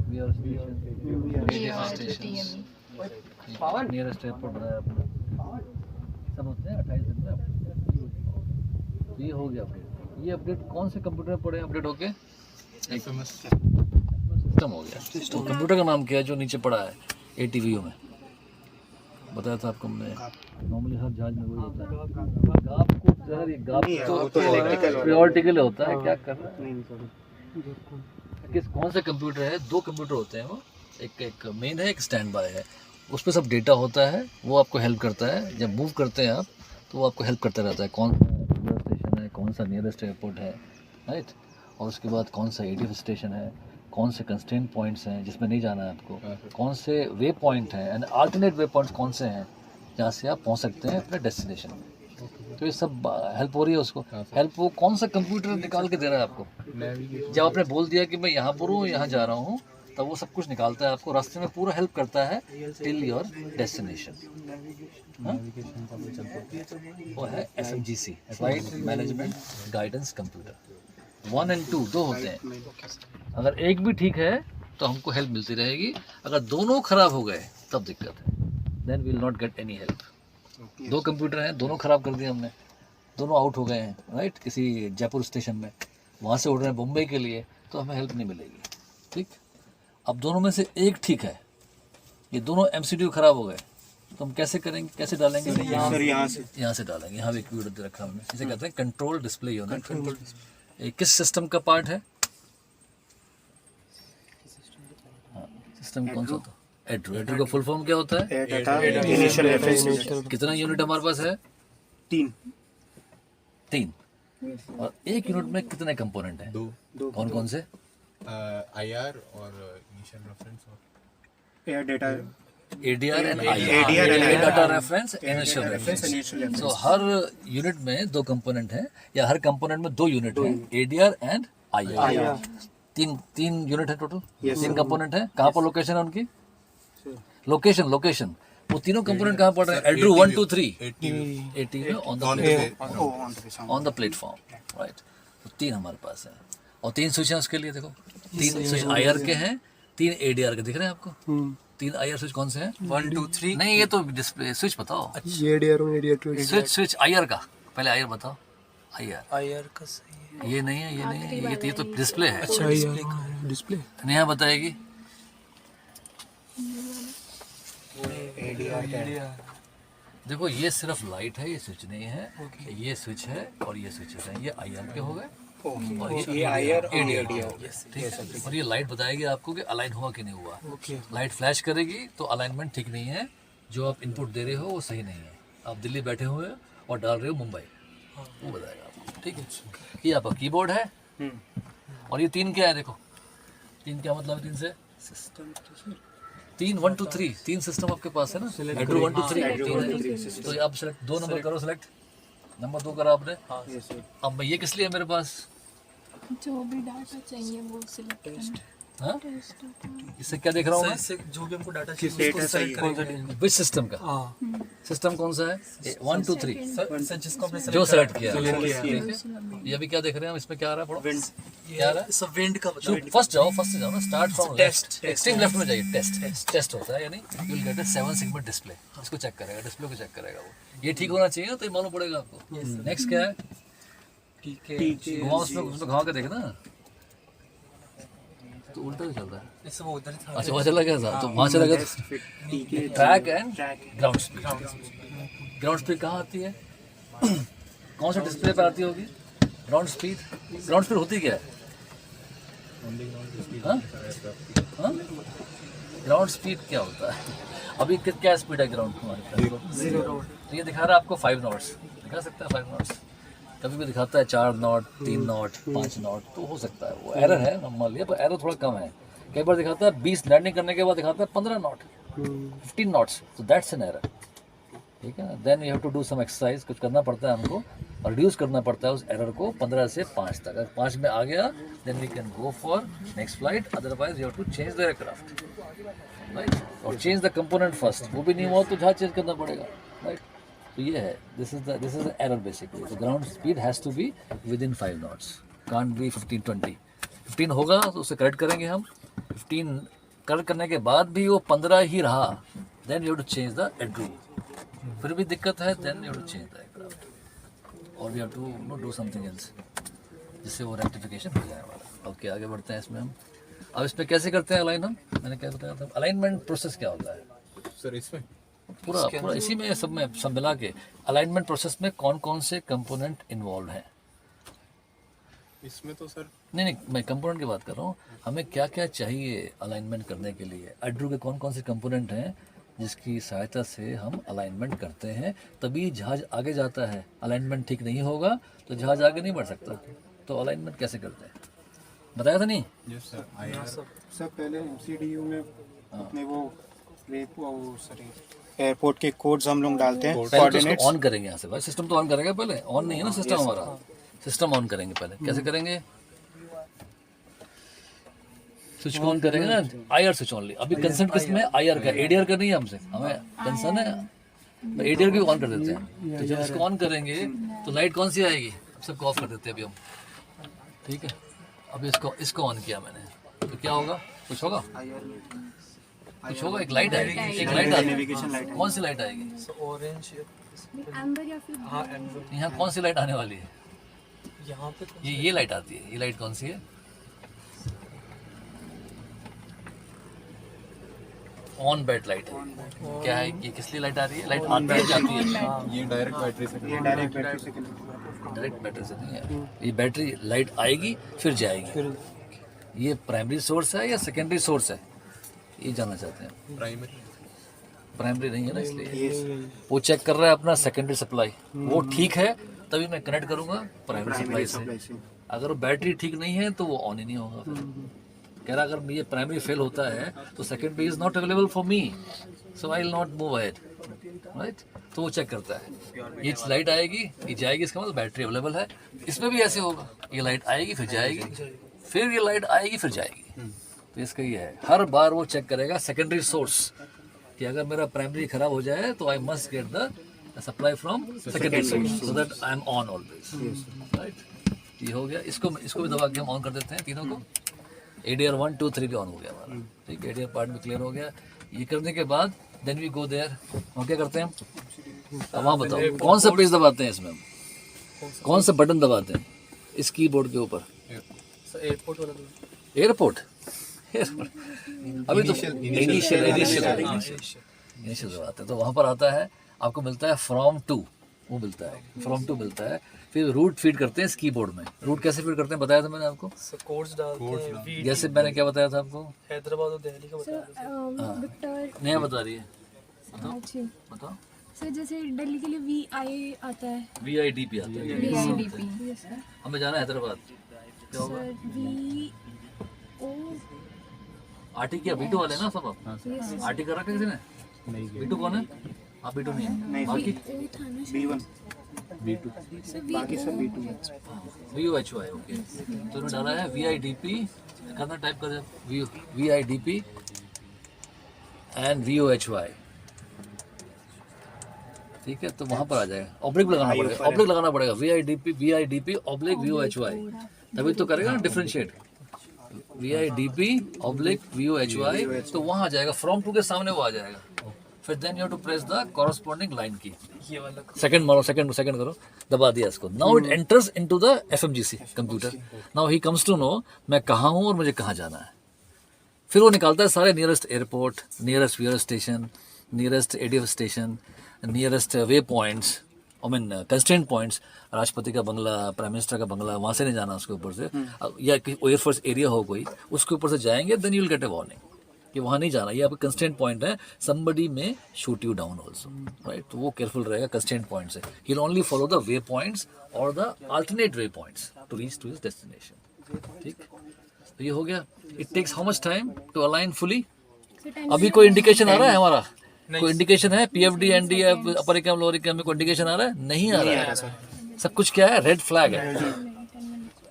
वीआर स्टेशन, नियरेस्ट एयरपोर्ट बनाया आपने, सब होते हैं 28 दिन में अपडेट। तो ये हो गया अपडेट। ये अपडेट कौन से कंप्यूटर में पड़े अपडेट होके? सिस्टम हो गया। तो कंप्यूटर का नाम क्या है जो नीचे पड़ा है ATVO में? बताया था आपको हमने, नॉर्मली हर जहाज में वही होता है। गाप को सर, ये गाप तो प्रियोरिटिकल होता है, क्या कर रहा है? किस कौन सा कंप्यूटर है? 2 कंप्यूटर होते हैं वो, एक मेन है, एक स्टैंड बाय है। उस पर सब डेटा होता है, वो आपको हेल्प करता है जब मूव करते हैं आप, तो वो आपको हेल्प करता रहता है, कौन सा रेलवे स्टेशन है, कौन सा नियरेस्ट एयरपोर्ट है, राइट, और उसके बाद कौन सा ADF स्टेशन है, कौन से कंस्ट्रेंट पॉइंट्स हैं जिसमें नहीं जाना है आपको, कौन से वे पॉइंट हैं एंड अल्टरनेट वे पॉइंट्स कौन से हैं जहाँ से आप पहुँच सकते हैं अपने डेस्टिनेशन में। तो ये सब हेल्प हो रही है उसको। हेल्प वो कौन सा कंप्यूटर निकाल के दे रहा है आपको? जब आपने बोल दिया कि मैं यहाँ पर हूँ, यहाँ जा रहा हूँ, तब वो सब कुछ निकालता है आपको, रास्ते में पूरा हेल्प करता है टिल योर डेस्टिनेशन। वो है SMGC, flight management guidance computer. 1 और 2 दो होते हैं। अगर एक भी ठीक है तो हमको हेल्प मिलती रहेगी, अगर दोनों खराब हो गए तब दिक्कत है, then we will not get any help. 2 computer हैं, दोनों खराब कर दिए हमने, दोनों आउट हो गए हैं, राइट, किसी जयपुर स्टेशन में, वहाँ से उड़ रहे हैं मुंबई के लिए, तो हमें हेल्प नहीं मिलेगी, ठीक। अब दोनों में से एक ठीक है, ये दोनों MCDU खराब हो गए, तो हम कैसे करेंगे, कैसे डालेंगे? यहाँ से डालेंगे। यहाँ भी एक वीडियो दे रखा हमने, इसे कहते हैं कंट्रोल डिस्प्ले यूनिट। ये किस सिस्टम का पार्ट है? हाँ, सिस्टम कौन सा होता है? एड्रू का फुल फॉर्म क्या होता है? कितना यूनिट हमारे पास है? 3। और एक यूनिट में कितने कंपोनेंट हैं? 2। कौन कौन से? IR और इनिशियल रेफरेंस और ADR and IR, data reference, initial reference. So her unit में 2 कंपोनेंट हैं, या हर कंपोनेंट में 2 यूनिट हैं, ADR एंड IR। 3 यूनिट है टोटल, 3 कंपोनेंट है। कहाँ पर लोकेशन है उनकी? लोकेशन वो तीनों कंपोनेंट कहाँ पड़ रहे हैं? एड्रू 1 2 3 ATV on the platform, right. तो 3 हमारे पास है, और 3 स्विच हैं उसके लिए। देखो 3 स्विच IR के हैं, 3 ADR के दिख रहे हैं आपको। 3 IR स्विच कौन से हैं? 1 2 3 नहीं, ये तो डिस्प्ले स्विच बताओ। स्विच IR का, पहले IR बताओ। IR का सही है, ये नहीं है, ये तो डिस्प्ले है। अच्छा, डिस्प्ले नेहा बताएगी। देखो ये सिर्फ लाइट है, ये स्विच नहीं है, ये स्विच है और ये स्विच है, ये IR के हो गए और ये ADR के हो गए, ठीक है। और ये लाइट बताएगी आपको कि अलाइन हुआ कि नहीं हुआ। लाइट फ्लैश करेगी तो अलाइनमेंट ठीक नहीं है, जो आप इनपुट दे रहे हो वो सही नहीं है, आप दिल्ली बैठे हुए हो और डाल रहे हो मुंबई, वो बताएगा आपको, ठीक है। ये आपका कीबोर्ड है, और ये 3 क्या है? देखो 3 क्या मतलब है? 3 से सिस्टम, 3 1 2 3 3 सिस्टम आपके पास है ना, एड्रू 1 2 3। तो आप सेलेक्ट 2 नंबर करो, सेलेक्ट नंबर 2 करा आपने। अब ये किस लिए है मेरे पास? जो भी डाटा चाहिए वो सिलेक्ट करना। हाँ इससे क्या देख रहा हूँ मैं? जो भी हमको डाटा विच सिस्टम का सिस्टम कौन सा है? 1 2 3 सर जिसको हमने जो सेलेक्ट किया है। ये अभी क्या देख रहे हैं हम? इसमें क्या आ रहा है? पढ़ो क्या आ रहा है? सब विंड का जो फर्स्ट जाओ ना, start from left, extreme left में जाइए। टेस्ट होता है, यानी you will get a 7 segment display. इसको चेक करेगा, डिस्प्ले को चेक करेगा वो। ये ठीक होना चाहिए तो ये मालूम पड़ेगा आपको। नेक्स्ट क्या है? घुमाओ उसमें घुमा के देखना, तो उल्टा ही चल रहा है। इससे वो उधर था। अच्छा वहाँ चला गया था, तो वहाँ चला गया track and ground speed. Ground speed कहाँ आती है? कौन सा डिस्प्ले पे आती होगी? ग्राउंड स्पीड होती क्या है? ग्राउंड स्पीड क्या होता है? अभी क्या स्पीड है ग्राउंड तुम्हारे पास? 0 नॉट। तो ये दिखा रहा है आपको 5 नॉट्स, दिखा सकता है 5 नॉट्स। कभी भी दिखाता है 4 नॉट, 3 नॉट, 5 नॉट, तो हो सकता है वो एरर है नॉर्मल, ये पर एरर थोड़ा कम है। कई बार दिखाता है 20 लैंडिंग करने के बाद दिखाता है 15 नॉट, 15 नॉट्स, तो दैट्स एन एरर। ठीक है, then you have to do some exercise, कुछ करना पड़ता है हमको, और रिड्यूस करना पड़ता है उस एरर को 15 से 5 तक। अगर 5 में आ गया then we can go for next flight, otherwise you have to change the aircraft, right, और चेंज द कंपोनेंट फर्स्ट। वो भी नहीं हुआ तो जहाज चेंज करना पड़ेगा, राइट। तो ये है, this is the error basically. The ground speed has to be within 5 knots, can't be 15-20। 15 होगा तो उसे करेक्ट करेंगे हम। 15 करेक्ट करने के बाद भी वो 15 ही रहा, then you have to change the aerodrome. फिर भी दिक्कत है, then you have to change the aircraft, और we have to do something else, जिससे वो रेक्टिफिकेशन हो जाए हमारा। ओके, आगे बढ़ते हैं इसमें हम। अब इसमें कैसे करते हैं अलाइन हम? मैंने क्या बताया था, अलाइनमेंट प्रोसेस क्या होता है सर इसमें पूरा इसी में सब मिला के। अलाइनमेंट प्रोसेस में कौन कौन से कंपोनेंट इन्वॉल्व हैं? इसमें तो सर नहीं, मैं कंपोनेंट की बात कर रहा हूँ। हमें क्या क्या चाहिए अलाइनमेंट करने के लिए? एड्रू के कौन कौन से कंपोनेंट हैं जिसकी सहायता से हम अलाइनमेंट करते हैं, तभी जहाज आगे जाता है। अलाइनमेंट ठीक नहीं होगा तो जहाज आगे नहीं बढ़ सकता। तो अलाइनमेंट कैसे करते हैं बताया था नहीं? यस सर आईआर सर पहले MCDU में अपने वो एयरपोर्ट के कोड्स हम लोग डालते हैं, पहले तो उसको ऑन करेंगे यहाँ से भाई। सिस्टम तो ऑन करेंगे पहले, ऑन नहीं है ना सिस्टम हमारा। सिस्टम ऑन करेंगे पहले, कैसे करेंगे? स्विच ऑन करेंगे ना, IR स्विच ऑन। अभी कंसर्न किस में? IR का, ADR का नहीं है हमसे, हमें कंसर्न है ADR भी ऑन कर देते हैं। तो जब इसको ऑन करेंगे तो लाइट कौन सी आएगी? सबको ऑफ कर देते हैं अभी हम, ठीक है। अभी इसको ऑन किया मैंने, तो क्या होगा? कुछ होगा, एक लाइट आएगी, एक लाइट आएगी। कौन सी लाइट आएगी? ऑरेंज एम्बर या फिर हाँ एम्बर यहाँ कौन सी लाइट आने वाली है? यहाँ पे ये लाइट आती है। ये लाइट कौन सी है? ऑन बैट लाइट है। क्या है ये? किस लिए लाइट आ रही है? लाइट आती है जाती है? ये डायरेक्ट बैटरी से डायरेक्ट बैटरी से नहीं है। ये बैटरी लाइट आएगी फिर जाएगी। ये प्राइमरी सोर्स है या सेकेंडरी सोर्स है, ये जानना चाहते हैं। प्राइमरी नहीं है ना, इसलिए वो चेक कर रहा है अपना सेकेंडरी सप्लाई। वो ठीक है तभी मैं कनेक्ट करूंगा प्राइमरी सप्लाई से। अगर वो बैटरी ठीक नहीं है तो वो ऑन ही नहीं होगा। फिर कह रहा अगर ये प्राइमरी फेल होता है तो secondary is not available for me, so I will not move ahead, right. तो वो चेक करता है, ये लाइट आएगी, ये जाएगी, इसका मतलब बैटरी अवेलेबल है। इसमें भी ऐसे होगा, ये लाइट आएगी फिर जाएगी, फिर ये लाइट आएगी फिर जाएगी। तो इसका ये है, हर बार वो चेक करेगा सेकेंडरी सोर्स कि अगर मेरा प्राइमरी खराब हो जाए तो I must get the supply from secondary source so that I am on always, right. ये हो गया। इसको भी दबा के हम ऑन कर देते हैं तीनों को। ADR 1 2 3 भी ऑन हो गया हमारा, ठीक है। ADR पार्ट भी क्लियर हो गया। ये करने के बाद देन वी गो देयर। हम क्या करते हैं? अब वहाँ बताओ कौन सा पेज दबाते हैं इसमें हम? कौन सा बटन दबाते हैं इस कीबोर्ड के ऊपर? एयरपोर्ट वाला एयरपोर्ट अभी तो इनिशियल दबाते हैं। तो वहाँ पर आता है, आपको मिलता है फ्रॉम टू, वो मिलता है फ्रॉम टू मिलता है। फिर रूट फीड करते हैं इस कीबोर्ड में। रूट कैसे फीड करते हैं बताया था मैंने आपको। कोड्स डालते हैं, जैसे मैंने क्या बताया था आपको? हैदराबाद और दिल्ली का बताया था। विक्टर नया बता रही है, अच्छी बताओ। सर जैसे दिल्ली के लिए VI आता है, VIDP आता है। VIDP हमें जाना है हैदराबाद, क्या होगा? सर VO RT क्या V2 वाले ना सब? RT कर रखा किसी ने? V2 कौन है? आप B2 नहीं है, नहीं बाकी वो था ना B1 B2 बाकी सब B2 है। VOHY okay. तो इन्होंने डाला है VIDP, करना टाइप कर VIDP एंड VOHY, ठीक है। तो वहाँ पर आ जाएगा, ऑब्लिक लगाना पड़ेगा, ऑब्लिक लगाना पड़ेगा VIDP ऑब्लिक VOHY, तभी तो करेगा ना डिफरेंशिएट। VIDP ऑब्लिक VOHY, तो वहाँ आ जाएगा, फ्रॉम टू के सामने वो आ जाएगा। फिर then you have to press the corresponding line key, second मारो, सेकंड करो, दबा दिया इसको। Now it enters into the FMGC computer. Now he comes to know मैं कहाँ हूँ और मुझे कहाँ जाना है। फिर वो निकालता है सारे nearest airport, nearest weather station, nearest ADF station, nearest way points, I mean constant points, राष्ट्रपति का बंगला, प्राइम मिनिस्टर का बंगला, वहाँ से नहीं जाना उसके ऊपर से, या एयरफोर्स एरिया हो कोई, उसके ऊपर से जाएंगे, then you will get a warning कि वहाँ नहीं जाना, ये आपका कंस्टेंट पॉइंट है, somebody में shoot you down also, right. तो वो केयरफुल रहेगा कंस्टेंट पॉइंट से। He will only follow the way points और the alternate way points to reach to his destination, ठीक। तो ये हो गया। It takes how much time to align fully? अभी कोई इंडिकेशन आ रहा है हमारा? कोई इंडिकेशन है PFD ND अपर एकम लोअर एकम में कोई इंडिकेशन आ रहा है? नहीं आ रहा है। सब कुछ क्या है? रेड फ्लैग है।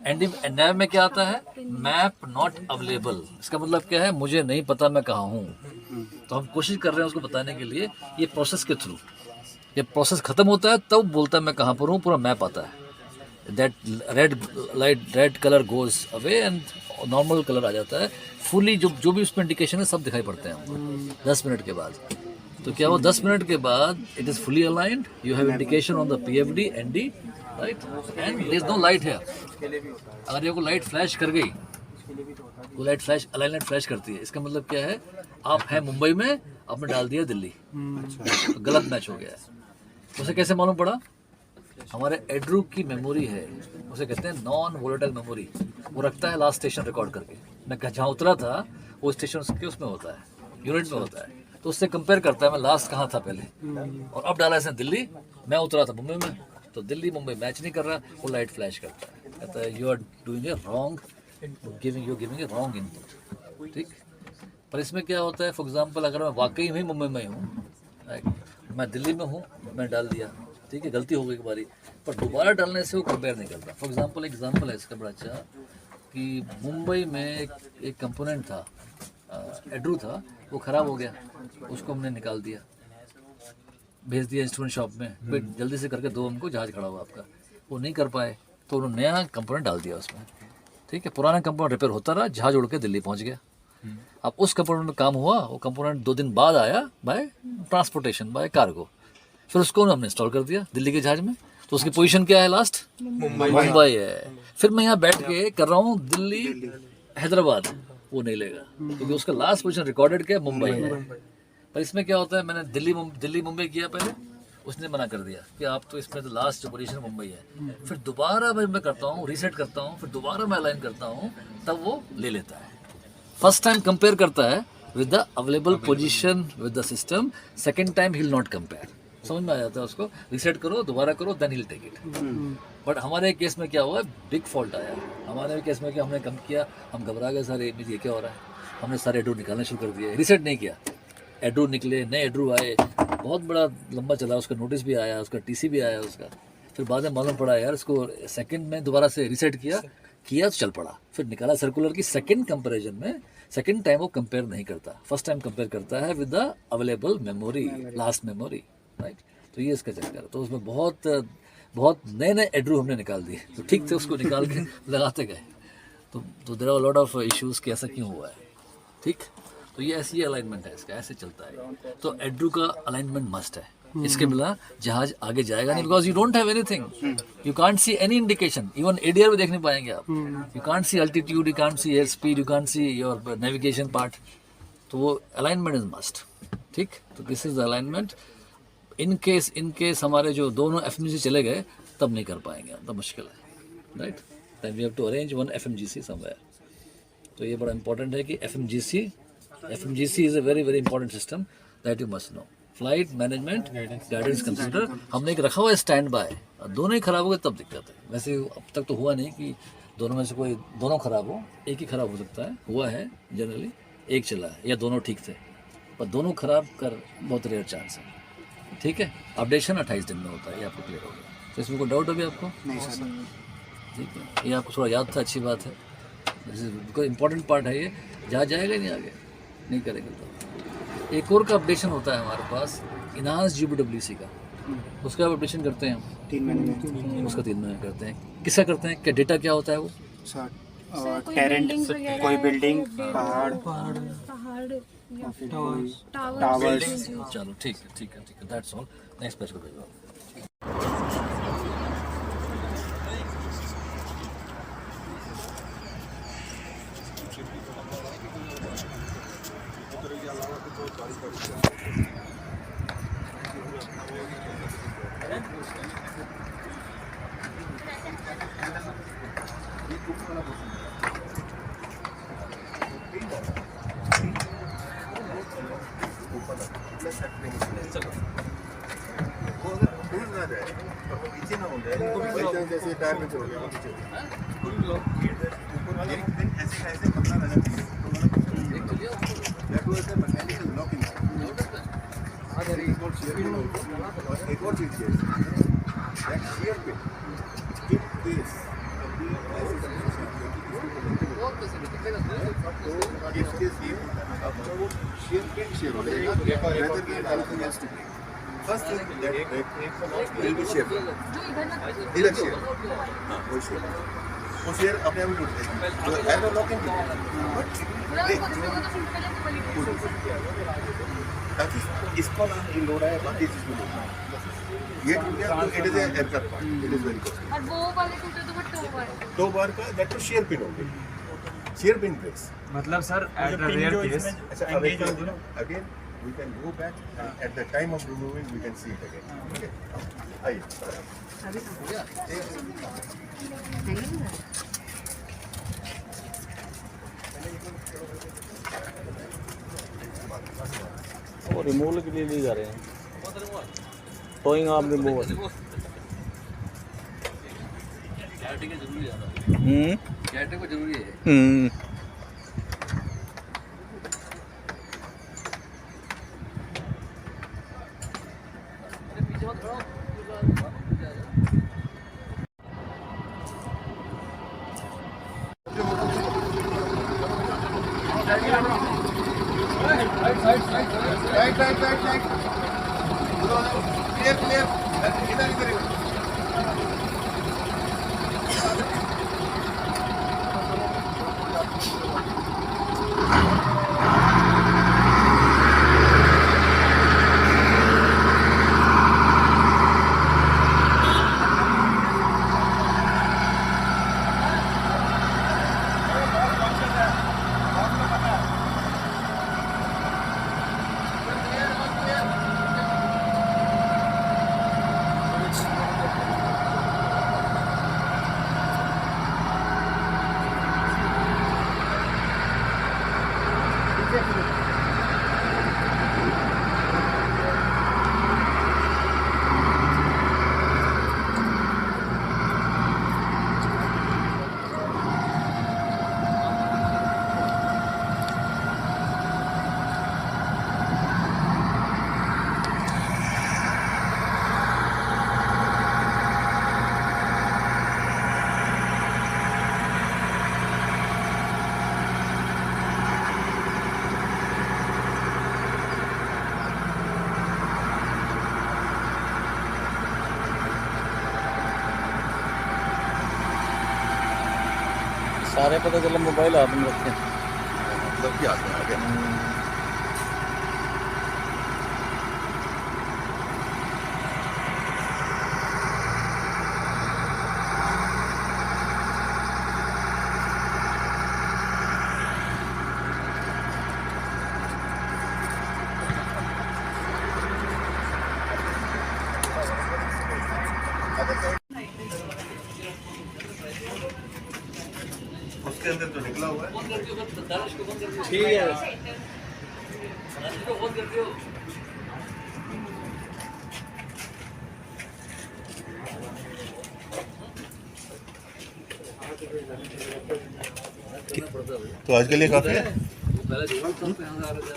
NAV में क्या आता है? Map not available. इसका मतलब क्या है? मुझे नहीं पता मैं कहाँ हूँ। तो हम कोशिश कर रहे हैं उसको बताने के लिए, ये प्रोसेस के थ्रू। ये प्रोसेस खत्म होता है तब बोलता है मैं कहाँ पर हूँ, पूरा मैप आता है। That red colour goes away and normal colour आ जाता है। फुली जो भी उसमें इंडिकेशन है सब दिखाई पड़ते हैं हमको 10 मिनट के बाद। तो क्या वो 10 मिनट के बाद it is fully aligned, you have indication on the PFD ND, right, and there is no light है। अगर ये को लाइट फ्लैश कर गई, वो लाइट फ्लैश अलाइनमेंट फ्लैश करती है, इसका मतलब क्या है? आप हैं मुंबई में, आपने डाल दिया दिल्ली, तो गलत मैच हो गया है। उसे कैसे मालूम पड़ा? हमारे एड्रू की मेमोरी है, उसे कहते हैं नॉन वोलेटाइल मेमोरी। वो रखता है लास्ट स्टेशन रिकॉर्ड करके, मैं जहाँ उतरा था वो स्टेशन उसके उसमें होता है, यूनिट में होता है। तो उससे कंपेयर करता है मैं लास्ट कहाँ था पहले, और अब डाला इसने दिल्ली, मैं उतरा था मुंबई में, तो दिल्ली मुंबई मैच नहीं कर रहा, वो लाइट फ्लैश करता है, कहता है you are doing a wrong, giving a wrong input, ठीक। पर इसमें क्या होता है, फॉर एग्जांपल अगर मैं वाकई में मुंबई में हूँ, मैं दिल्ली में हूँ, मैं डाल दिया, ठीक है, गलती हो गई एक बारी, पर दोबारा डालने से वो कंपेयर नहीं करता। फॉर एग्जांपल है इसका बड़ा अच्छा, कि मुंबई में एक कंपोनेंट था, एड्रू था, वो ख़राब हो गया, उसको हमने निकाल दिया, भेज दिया इंस्ट्रूमेंट शॉप में, भाई जल्दी से करके दो हमको, जहाज़ खड़ा हुआ आपका। वो नहीं कर पाए तो उन्होंने नया कंपोनेंट डाल दिया उसमें, ठीक है। पुराना कंपोनेंट रिपेयर होता रहा, जहाज़ उड़ के दिल्ली पहुंच गया। अब उस कंपोनेंट में काम हुआ, वो कंपोनेंट 2 दिन बाद आया बाय ट्रांसपोर्टेशन, बाय कार्गो, फिर उसको हमने इंस्टॉल कर दिया दिल्ली के जहाज़ में। तो उसकी पोजीशन क्या है लास्ट? मुंबई है। फिर मैं यहाँ बैठ के कर रहा हूँ दिल्ली हैदराबाद, वो नहीं लेगा, क्योंकि उसका लास्ट पोजीशन रिकॉर्डेड क्या है? मुंबई है। पर इसमें क्या होता है, मैंने दिल्ली मुंबई किया पहले, उसने मना कर दिया कि आप तो इसमें तो लास्ट जो पोजीशन मुंबई है। फिर दोबारा मैं करता हूँ, रीसेट करता हूँ, फिर दोबारा मैं अलाइन करता हूँ, तब वो ले लेता है। फर्स्ट टाइम कंपेयर करता है with the available position with the system, second time he will not compare. समझ में आ जाता है उसको, रीसेट करो, दोबारा करो, then he will take it. But हमारे केस में क्या हुआ, बिग फॉल्ट आया हमारे केस में, कि हमने कम किया, हम घबरा गए सारे, ये क्या हो रहा है, हमने सारे एड्रू निकालना शुरू कर दिए, रीसेट नहीं किया, एड्रू निकले, नए एड्रू आए, बहुत बड़ा लंबा चला, उसका नोटिस भी आया, उसका TC भी आया उसका। फिर बाद में मालूम पड़ा यार, इसको सेकंड में दोबारा से रीसेट किया तो चल पड़ा। फिर निकाला सर्कुलर की सेकंड कंपैरिजन में, सेकंड टाइम वो कंपेयर नहीं करता, फर्स्ट टाइम कंपेयर करता है with the available memory, last memory, right. तो ये इसका चक्कर है। तो उसमें बहुत नए एड्रू हमने निकाल दिए, तो ठीक थे, उसको निकाल के लगाते गए। तो there are lot of issues कि ऐसा क्यों हुआ है, ठीक। तो ये ऐसी अलाइनमेंट है इसका, ऐसे चलता है। तो एड्रू का अलाइनमेंट मस्ट है, इसके बिना जहाज आगे जाएगा नहीं, because you don't have anything, you can't see any indication, even ADR भी देख नहीं पाएंगे आप, you can't see altitude, you can't see air speed, you can't see your navigation part. तो वो अलाइनमेंट इज मस्ट, ठीक। तो this is the alignment. In case हमारे जो दोनों FMGC चले गए, तब नहीं कर पाएंगे, तब मुश्किल है, right. Then we have to arrange one FMGC somewhere. तो ये बड़ा इंपॉर्टेंट है कि FMGC is a very very important system that you must know. Flight management guidance computer हमने एक रखा हुआ है स्टैंड बाय, दोनों ही खराब हो गए तब दिक्कत है। वैसे अब तक तो हुआ नहीं कि दोनों में से कोई दोनों खराब हो, एक ही खराब हो सकता है, हुआ है जनरली, एक चला है या दोनों ठीक थे, पर दोनों खराब कर बहुत रेयर चांस है। ठीक है, अपडेशन 28 दिन में होता है, ये आपको क्लियर हो गया। तो इसमें कोई डाउट अभी आपको? नहीं सर। ठीक है, ये आपको थोड़ा याद था, अच्छी बात है, बिकॉज इंपॉर्टेंट पार्ट है ये, जहाँ जाएगा नहीं आगे नहीं करेंगे तो। एक और का अपडेशन होता है हमारे पास, इनहांस GBWC का, उसका अपडेशन करते हैं हम 3 महीने में उसका 3 महीने करते हैं। किसका करते हैं, क्या डेटा क्या होता है वो? सर। सर, कोई टेरेंट, buildings वगैरह कोई है, बिल्डिंग, update- पहाड़, पहाड़ या फिर टावर्स, टावर्स। चलो ठीक है ठीक है ठीक है, दैट्स ऑल। नेक्स्ट पेज को भेजो। जैसे टायर में हो गया एक और चीज फर्स्ट विल बी शेयर इधर शेयर वो शेयर अपने आप ही टूट जाएगी तो एज अ लॉक इन ताकि इसको ना ये लोड है बाकी चीज को ये टूट गया तो it is aircraft part it is very costly और वो वाले टूटे तो वो 2 बार का दैट तो शेयर पिन हो गया शेयर पिन ब्रेक्स मतलब sir at a rare case अच्छा again we can go back and at the time of removing we can see it again okay आइए वो रिमूवल के लिए ले जा रहे हैं, टोइंग आर्म रिमूवल। कैरेटे का जरूरी है, कैरेटे को जरूरी है। राइट क्लियर इधर सारे पता चला मोबाइल हाथ में रखे। मतलब क्या आगे उसके अंदर तो निकला हुआ है ठीक है, फोन कर दियो। तो आज के लिए काफी है पहले जो यहाँ आ रहे थे,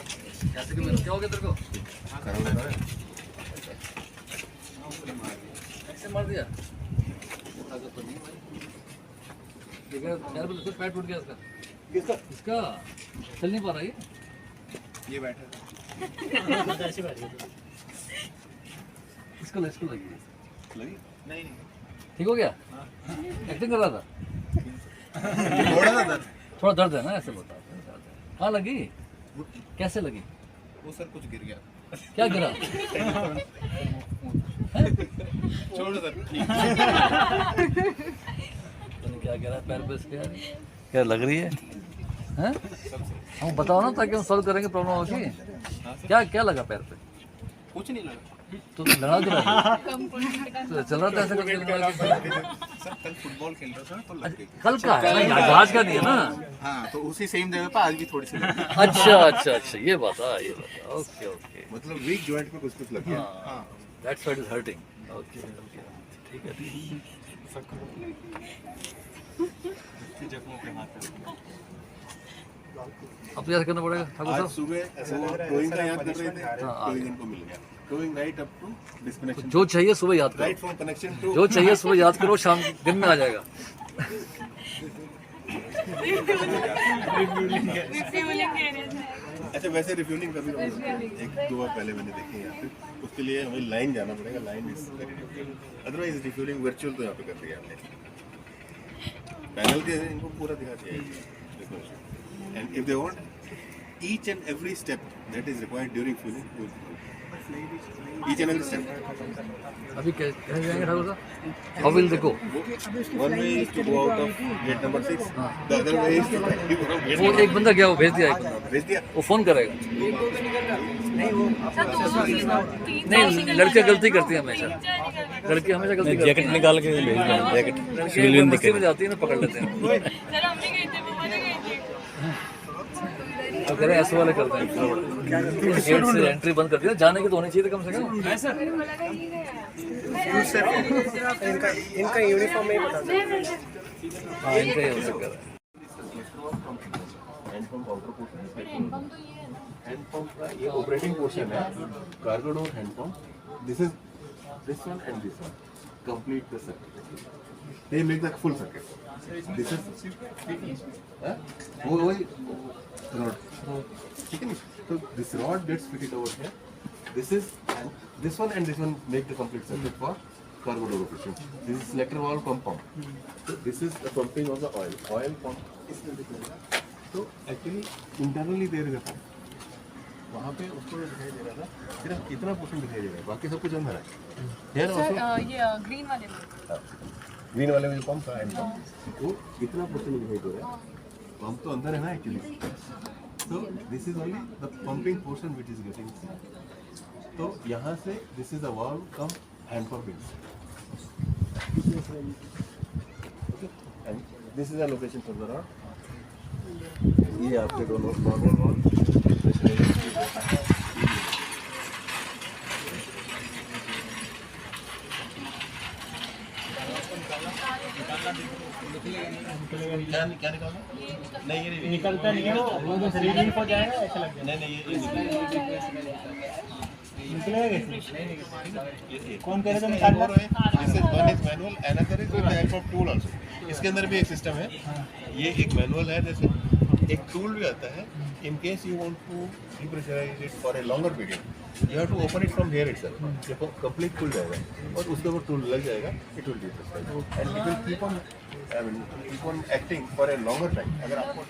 कैसे कि क्या हो गया तेरे को? दिया? ताकत तो नहीं भाई। देखा पैर पे तो पैर टूट गया इसका। किसका? इसका चल नहीं पा रहा ये। ये बैठा इसको लगी लगी? नहीं ठीक हो गया? एक्टिंग कर रहा था। थोड़ा सा दर्द। थोड़ा दर्द है ना, ऐसे बता। कहाँ लगी? कैसे लगी? वो सर कुछ गिर गया। क्या गिरा? छोड़ो सर। क्या गिरा पैर पे इसके? क्या लग रही है? हैं? हम बताओ ना ताकि हम सॉल्व करेंगे प्रॉब्लम होगी। क्या क्या लगा पैर पे? कुछ नहीं लगा। तो लड़ा क्यों रहा? तो चल रहा था ऐसे करके। सर कल फुटबॉल खेल रहा था ना तो लग गई। कल का है ना, आज का नहीं है ना। हाँ तो उसी सेम जगह पे आज भी थोड़ी सी लगी। अच्छा अच्छा अच्छा, ये बता ओके ओके। मतलब वीक जॉइंट पे कुछ लग गया। हाँ that side is hurting. Okay okay ठीक है। अब याद करना पड़ेगा ठाकुर आज साहब। सुबह टोइंग का याद कर रहे थे, टोइंग इनको मिल गया। Towing right up to disconnection. जो चाहिए सुबह याद राइट करो, फ्रॉम कनेक्शन टू जो चाहिए सुबह याद करो, शाम दिन में आ जाएगा। अच्छा वैसे रिफ्यूलिंग कभी एक दो बार पहले मैंने देखी है यहाँ पे। उसके लिए हमें लाइन जाना पड़ेगा। Line is very difficult. Otherwise refuelling virtual तो यहाँ पे कर दिया हमने। पैनल के इनको पूरा दिखा दिया है। And if they want each and every step that is required during fueling, each and every step. अभी कह जाएंगे ठाकुर साहब? How will they go? One way is to go out of gate number 6. The other way is to leave from gate वो एक बंदा गया, वो भेज दिया, एक बंदा भेज दिया। वो फोन करेगा। नहीं, लड़कियां गलती करती हैं हमेशा। लड़कियां हमेशा गलती करती हैं। जैकेट निकाल के भेज दें, जैकेट लड़कियां मस्ती में जाती है ना, पकड़ लेते हैं। तो कह रहे ऐसे वाले करते हैं। गेट से एंट्री बंद कर दिया, जाने की तो होनी चाहिए कम से कम। इनका यूनिफॉर्म नहीं बता सकते। हाँ, इनका ही हो सकता है। हैंडपंप आउटर पोर्शन है। हैंडपंप का ये ऑपरेटिंग पोर्शन है। Cargo door hand pump. This one and this one complete the circuit. They make the full circuit. This is वो वही रॉड, ठीक है ना? तो this rod gets fitted over here. This is this one and this one make the complete circuit for cargo door operation. This is selector valve pump. So this is the pumping of the oil. Oil pump is so actually internally there is a pump. वहाँ पे उसको दिखाई दे रहा था सिर्फ इतना पोर्शन दिखाई दे रहा है, बाकी सब कुछ अंदर है। ये ग्रीन वाले में ग्रीन वाले में जो पंप है वो इतना पोर्शन दिखाई दे रहा है, पंप तो अंदर है ना actually. So this is only the pumping portion which is getting. तो यहाँ से this is the valve come hand pumping. Okay, and this is the location for the rod. ये आपके दोनों नॉर्मल valve. क्या निकालना? नहीं ये निकलता नहीं है, वो रीडिंग हो जाएगा ऐसा लग जाएगा। नहीं ये निकलेगा कौन कह रहे थे निकालना? This is one is manual, another is with the help of tool also. इसके अंदर भी एक सिस्टम है, ये एक मैनुअल है, जैसे एक टूल भी आता है। In case you want to depressurise it for a longer period, you have to open it from here itself. ये कंप्लीट खुल जाएगा और उसके ऊपर टूल लग जाएगा, it will depressurise and it will keep on acting for a longer time. अगर आपको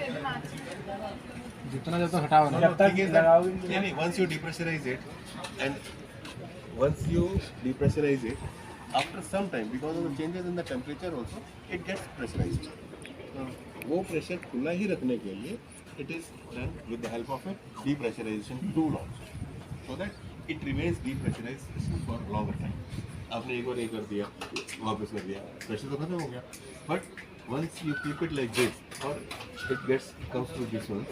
जितना ज़्यादा हटाओ ना, जब तक नहीं, once you depressurize it and once you depressurize it, after some time, because of the changes in the temperature also, it gets pressurized. वो प्रेशर खुला ही रखने के लिए it is done with the help of a depressurization tool also, so that it remains depressurized for longer time. आपने एक बार ये कर दिया, वापस कर दिया, प्रेशर तो खत्म हो गया। But once you keep it like this, or it comes to this one,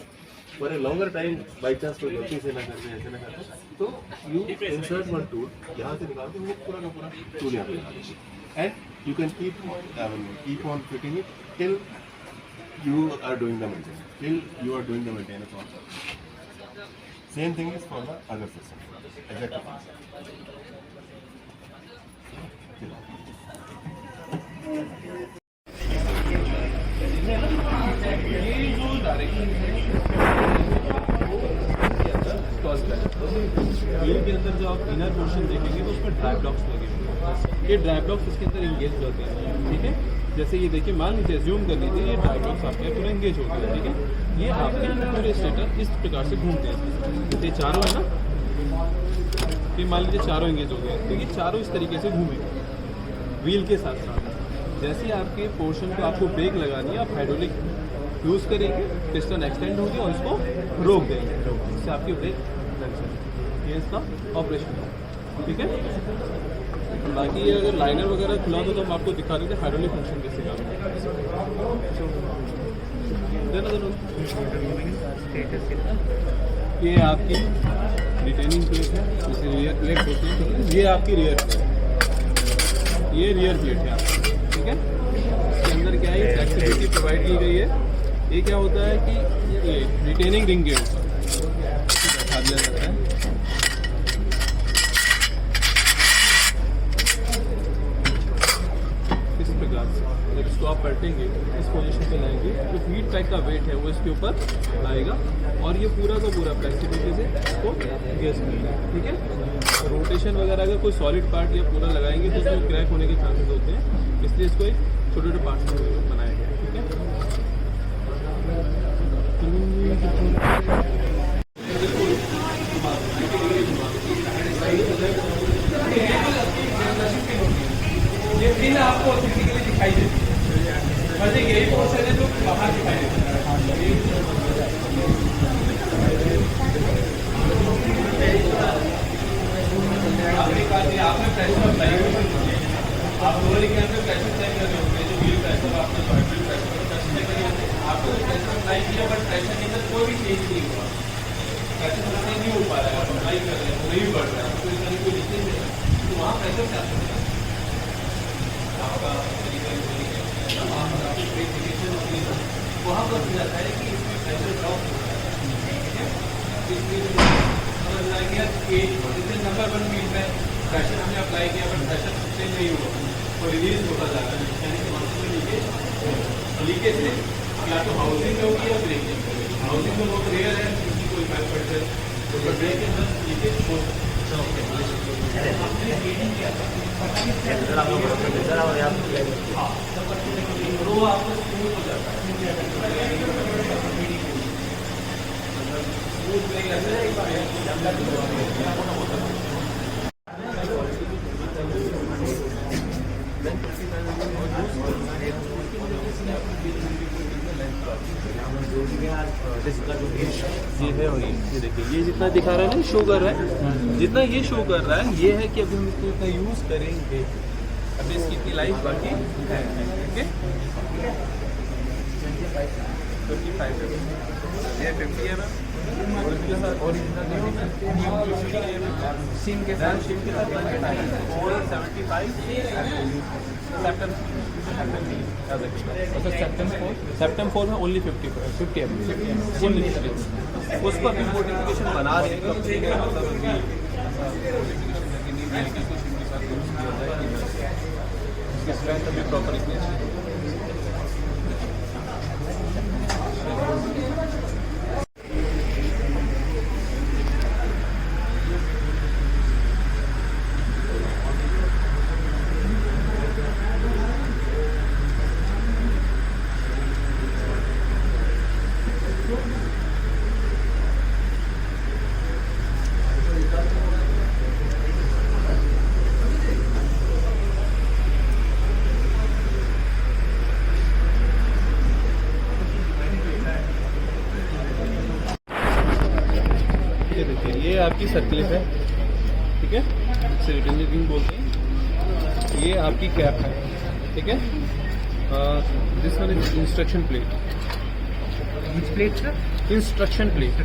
for a longer time, by chance कोई गलती से ना करते ऐसे ना करते, तो you insert one tool, यहाँ से निकाल के वो पूरा का पूरा tool यहाँ पे लगा दीजिए, and you can keep on fitting it till you are doing the maintenance also. Same thing is for the other system. Exactly. Inner portion देखेंगे तो उसमें ड्राई ब्लॉक्स लगे हुए हैं। ये ड्राई ब्लॉक्स इसके अंदर इंगेज होते हैं, ठीक है। जैसे ये देखिए, मान लीजिए ज्यूम कर लीजिए, ये ड्राई ब्लॉक्स आपके पूरे इंगेज हो गए, ठीक है। ये आपके पूरे स्टेटर इस प्रकार से घूमते हैं, ये चारों है ना, ये मान लीजिए चारों इंगेज हो गए, तो ये चारों इस तरीके से घूमेंगे व्हील के साथ साथ। जैसे ही आपके पोर्शन को आपको ब्रेक लगानी है, आप हाइड्रोलिक यूज़ करेंगे, पिस्टन एक्सटेंड होगी और इसको रोक देंगे, इससे आपकी ब्रेक लग जाएगी। ये इसका ऑपरेशन है, ठीक है। बाकी ये अगर लाइनर वगैरह खुला तो हम आपको दिखा देते हैं हाइड्रोलिक फंक्शन कैसे काम करता है। ये आपकी रिटेनिंग प्लेट है, जैसे रियर प्लेट होती है, ये आपकी रियर प्लेट, ये रियर प्लेट है आपकी, ठीक है। इसके अंदर क्या है, फ्लेक्सिबिलिटी प्रोवाइड की गई है। ये क्या होता है कि ये रिटेनिंग रिंग के ऊपर बैठा दिया जाता है। इस प्रकार से जब इसको आप पलटेंगे, इस पोजीशन पे लाएंगे, तो हीट पैक का वेट है वो इसके ऊपर आएगा और ये पूरा का पूरा फ्लेक्सिबिलिटी से इसको गैस करेगा, ठीक है। रोटेशन वगैरह अगर कोई सॉलिड पार्ट या पूरा लगाएंगे तो इसमें क्रैक होने के चांसेस होते हैं, इसलिए इसको एक छोटे छोटे पार्ट्स में बनाया गया है, ठीक है। ये पिन आपको फिजिकली दिखाई देती है, बस यही पोर्शन है जो बाहर दिखाई देता है। आपने प्रेशर अप्लाई आप लोअर के अंदर प्रेशर चेक कर रहे होंगे, जो व्हील प्रेशर आपने व्हील प्रेशर चेक करिए, आपको प्रेशर अप्लाई किया बट प्रेशर के अंदर कोई भी चेंज नहीं हुआ, प्रेशर अप्लाई नहीं हो पा रहा है, आप अप्लाई कर रहे हैं नहीं बढ़ रहा है, तो इसका कोई लीकेज है तो वहाँ प्रेशर क्या होगा आपका वहाँ पर जाता है कि इसमें प्रेशर ड्रॉप हो रहा है, इसलिए समझ लाएंगे जैसे नंबर 1 व्हील में प्रेशर हमने अप्लाई किया बट प्रेशर चेंज नहीं हुआ, तो रिलीज होता जा रहा है, यानी कि वहाँ से लीकेज से या तो हाउसिंग में होगी या ब्रेक में होगी। हाउसिंग में बहुत रेयर है, किसी को इफेक्ट पड़ता है, तो ब्रेक के अंदर लीकेज हो वो आपको स्मूथ हो जाता है, स्मूथ ब्रेक ये है। और ये देखिए, ये जितना दिखा रहा है ना शो कर रहा है, जितना ये शो कर रहा है ये है कि अभी हम इसको इतना यूज करेंगे, अभी इसकी इतनी लाइफ बाकी है, ठीक है। 55 ये 50 है ना, सिम के साथ 75 4 में ओनली 50 उसको अभी मॉडिफिकेशन बना रहे हैं, अभी प्रॉपर ये आपकी सर्कलिप है, ठीक है, इसे रिटेनिंग बोलते हैं। ये आपकी कैप है, ठीक है। This one is instruction plate, instruction plate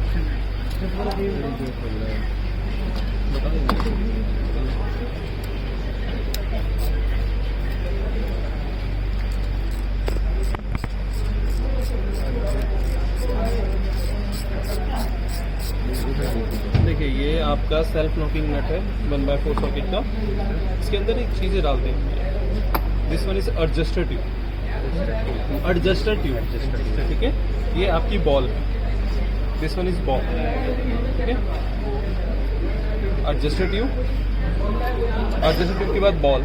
देखिए, ये आपका सेल्फ लॉकिंग नट है 1/4 सॉकेट का। इसके अंदर एक चीज़ें डालते हैं, this one is adjuster tube, adjuster tube, ठीक है। ये आपकी बॉल है, दिस वन इज बॉल, ठीक है। एडजस्टर ट्यूब, एडजस्टर ट्यूब के बाद बॉल,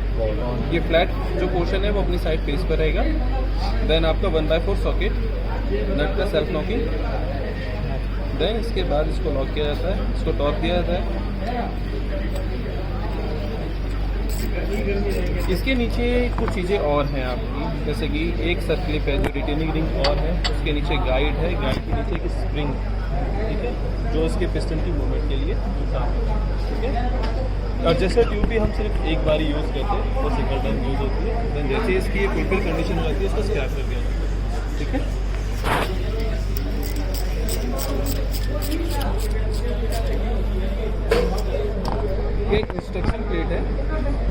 ये फ्लैट जो पोर्शन है वो अपनी साइड फेस पर रहेगा। देन आपका 1/4 सॉकेट, नट का सेल्फ लॉकिंग। देन इसके बाद इसको लॉक किया जाता है, इसको टॉर्क दिया जाता है। इसके नीचे कुछ चीज़ें और हैं आपकी, जैसे कि एक सर्कलिप है जो रिटेनिंग रिंग और है, उसके नीचे गाइड है, गाइड के नीचे एक स्प्रिंग, ठीक है, जो उसके पिस्टन की मूवमेंट के लिए ठीक है। एडजस्टर ट्यूब भी हम सिर्फ एक बार ही यूज़ करते हैं, वो सिंगल टाइम यूज़ होती है। देन जैसे इसकी फुलफिल कंडीशन हो जाती है उसको स्क्रैप कर दिया जाता है, ठीक है। ये एक इंस्ट्रक्शन प्लेट है,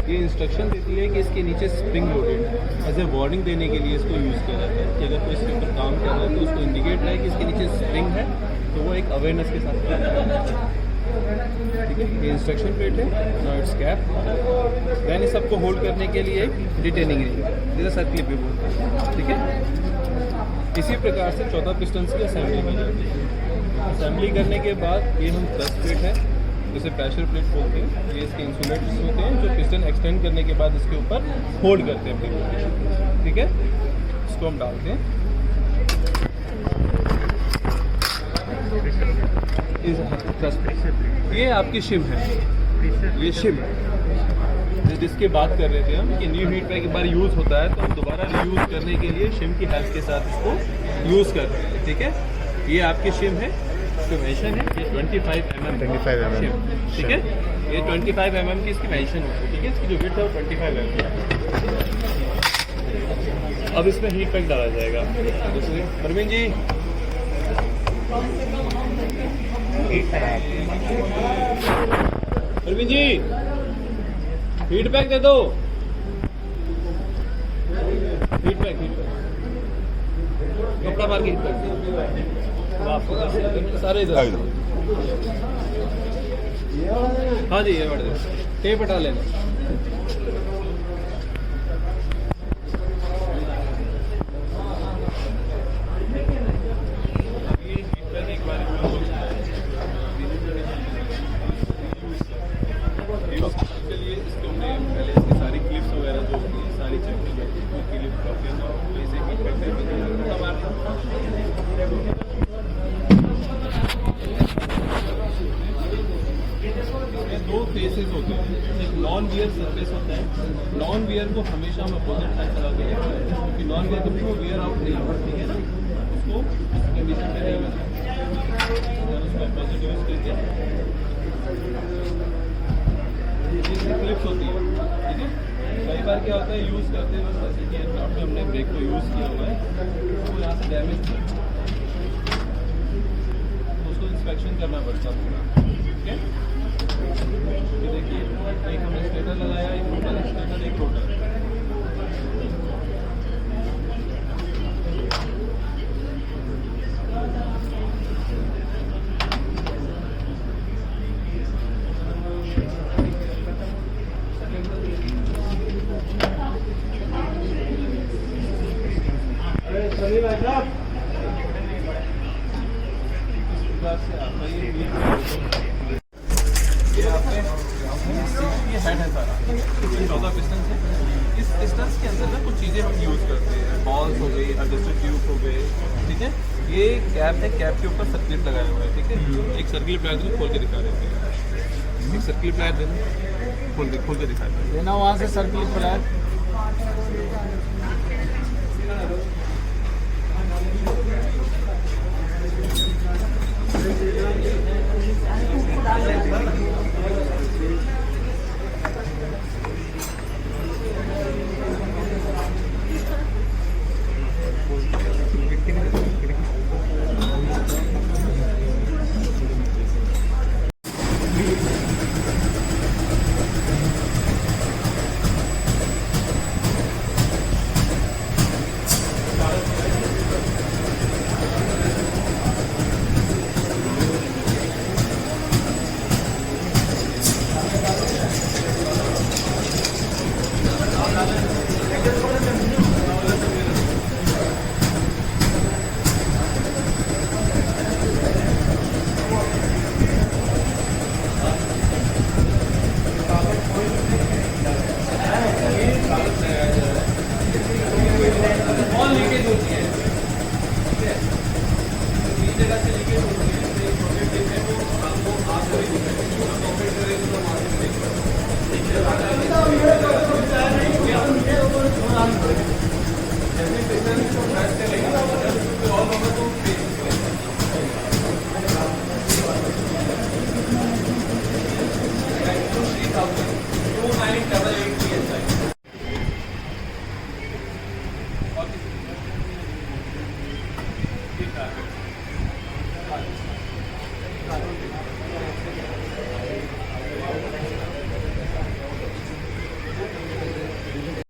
ये इंस्ट्रक्शन देती है कि इसके नीचे स्प्रिंग लोडेड है। एज ए वार्निंग देने के लिए इसको यूज़ किया जाता है कि अगर कोई इसके ऊपर काम कर रहा है तो उसको इंडिकेट रहे कि इसके नीचे स्प्रिंग है, तो वो एक अवेयरनेस के साथ काम करता है, ठीक है। ये इंस्ट्रक्शन प्लेट है, नाउ इट्स कैप। देन इस सबको होल्ड करने के लिए एक रिटेनिंग रिंग, जैसे सर्कलिप भी बोलते हैं, ठीक है। इसी प्रकार से 14 पिस्टन्स की असेंबली की जाती है। असेंबली करने के बाद ये हम थ्रस्ट प्लेट है, जिसे प्रेशर प्लेट बोलते हैं, ये इसके इंसुलेटर्स होते हैं जो पिस्टन एक्सटेंड करने के बाद इसके ऊपर होल्ड करते हैं अपनी पोजीशन, ठीक है। इसको हम डालते हैं, थ्रस्ट प्लेट। ये आपकी शिम है, ये शिम जिसकी बात कर रहे थे हम कि न्यू हीट पैक एक बार यूज़ होता है तो हम दोबारा रीयूज़ करने के लिए शिम की हेल्प के साथ इसको यूज़ करते हैं, ठीक है। ये आपकी शिम है, इसकी मेंशन है, ये 25 mm शिम, ठीक है। ये 25 mm की इसकी मेंशन होती है, ठीक है। इसकी जो विड्थ है वो 25 mm है। अब इसमें हीट पैक डाला जाएगा। दूसरी परवीन जी, परवीन जी हीट पैक दे दो, हीट पैक कपड़ा मार के हीट पैक आपको सारे इधर। हाँ जी, ये बढ़ दो, टेप हटा लेना। दो फेसेस होते हैं, एक नॉन वियर सरफेस होता है। नॉन वियर को हमेशा हम अपोजिट साइड लगाते हैं, क्योंकि नॉन वियर कभी वो वियर आउट नहीं होता, ठीक है ना, उसको कंडीशन में नहीं बनाते, उसको अपोजिट यूज करके क्लिप्स होती है, ठीक है। कई बार क्या होता है यूज़ करते हैं, जैसे कि एयरक्राफ्ट में हमने ब्रेक को यूज़ किया हुआ है, तो यहाँ से डैमेज तो उसको इंस्पेक्शन करना पड़ता है, ठीक है। ये देखिए, एक हमने स्टेटर लगाया, एक रोटर स्टेटर, एक रोटर। ये हेड है सारा, 14 पिस्टन है। इस पिस्टन्स के अंदर ना कुछ चीज़ें हम यूज़ करते हैं, बॉल्स हो गई, एडजस्टर ट्यूब हो गए, ठीक है। ये कैप है, कैप के ऊपर सर्कलिप लगाया हुआ है, ठीक है। एक सर्कलिप प्लायर को खोल के दिखा देते हैं, एक सर्कलिप प्लायर देना, खोल के दिखा देना वहाँ से सर्कलिप प्लायर।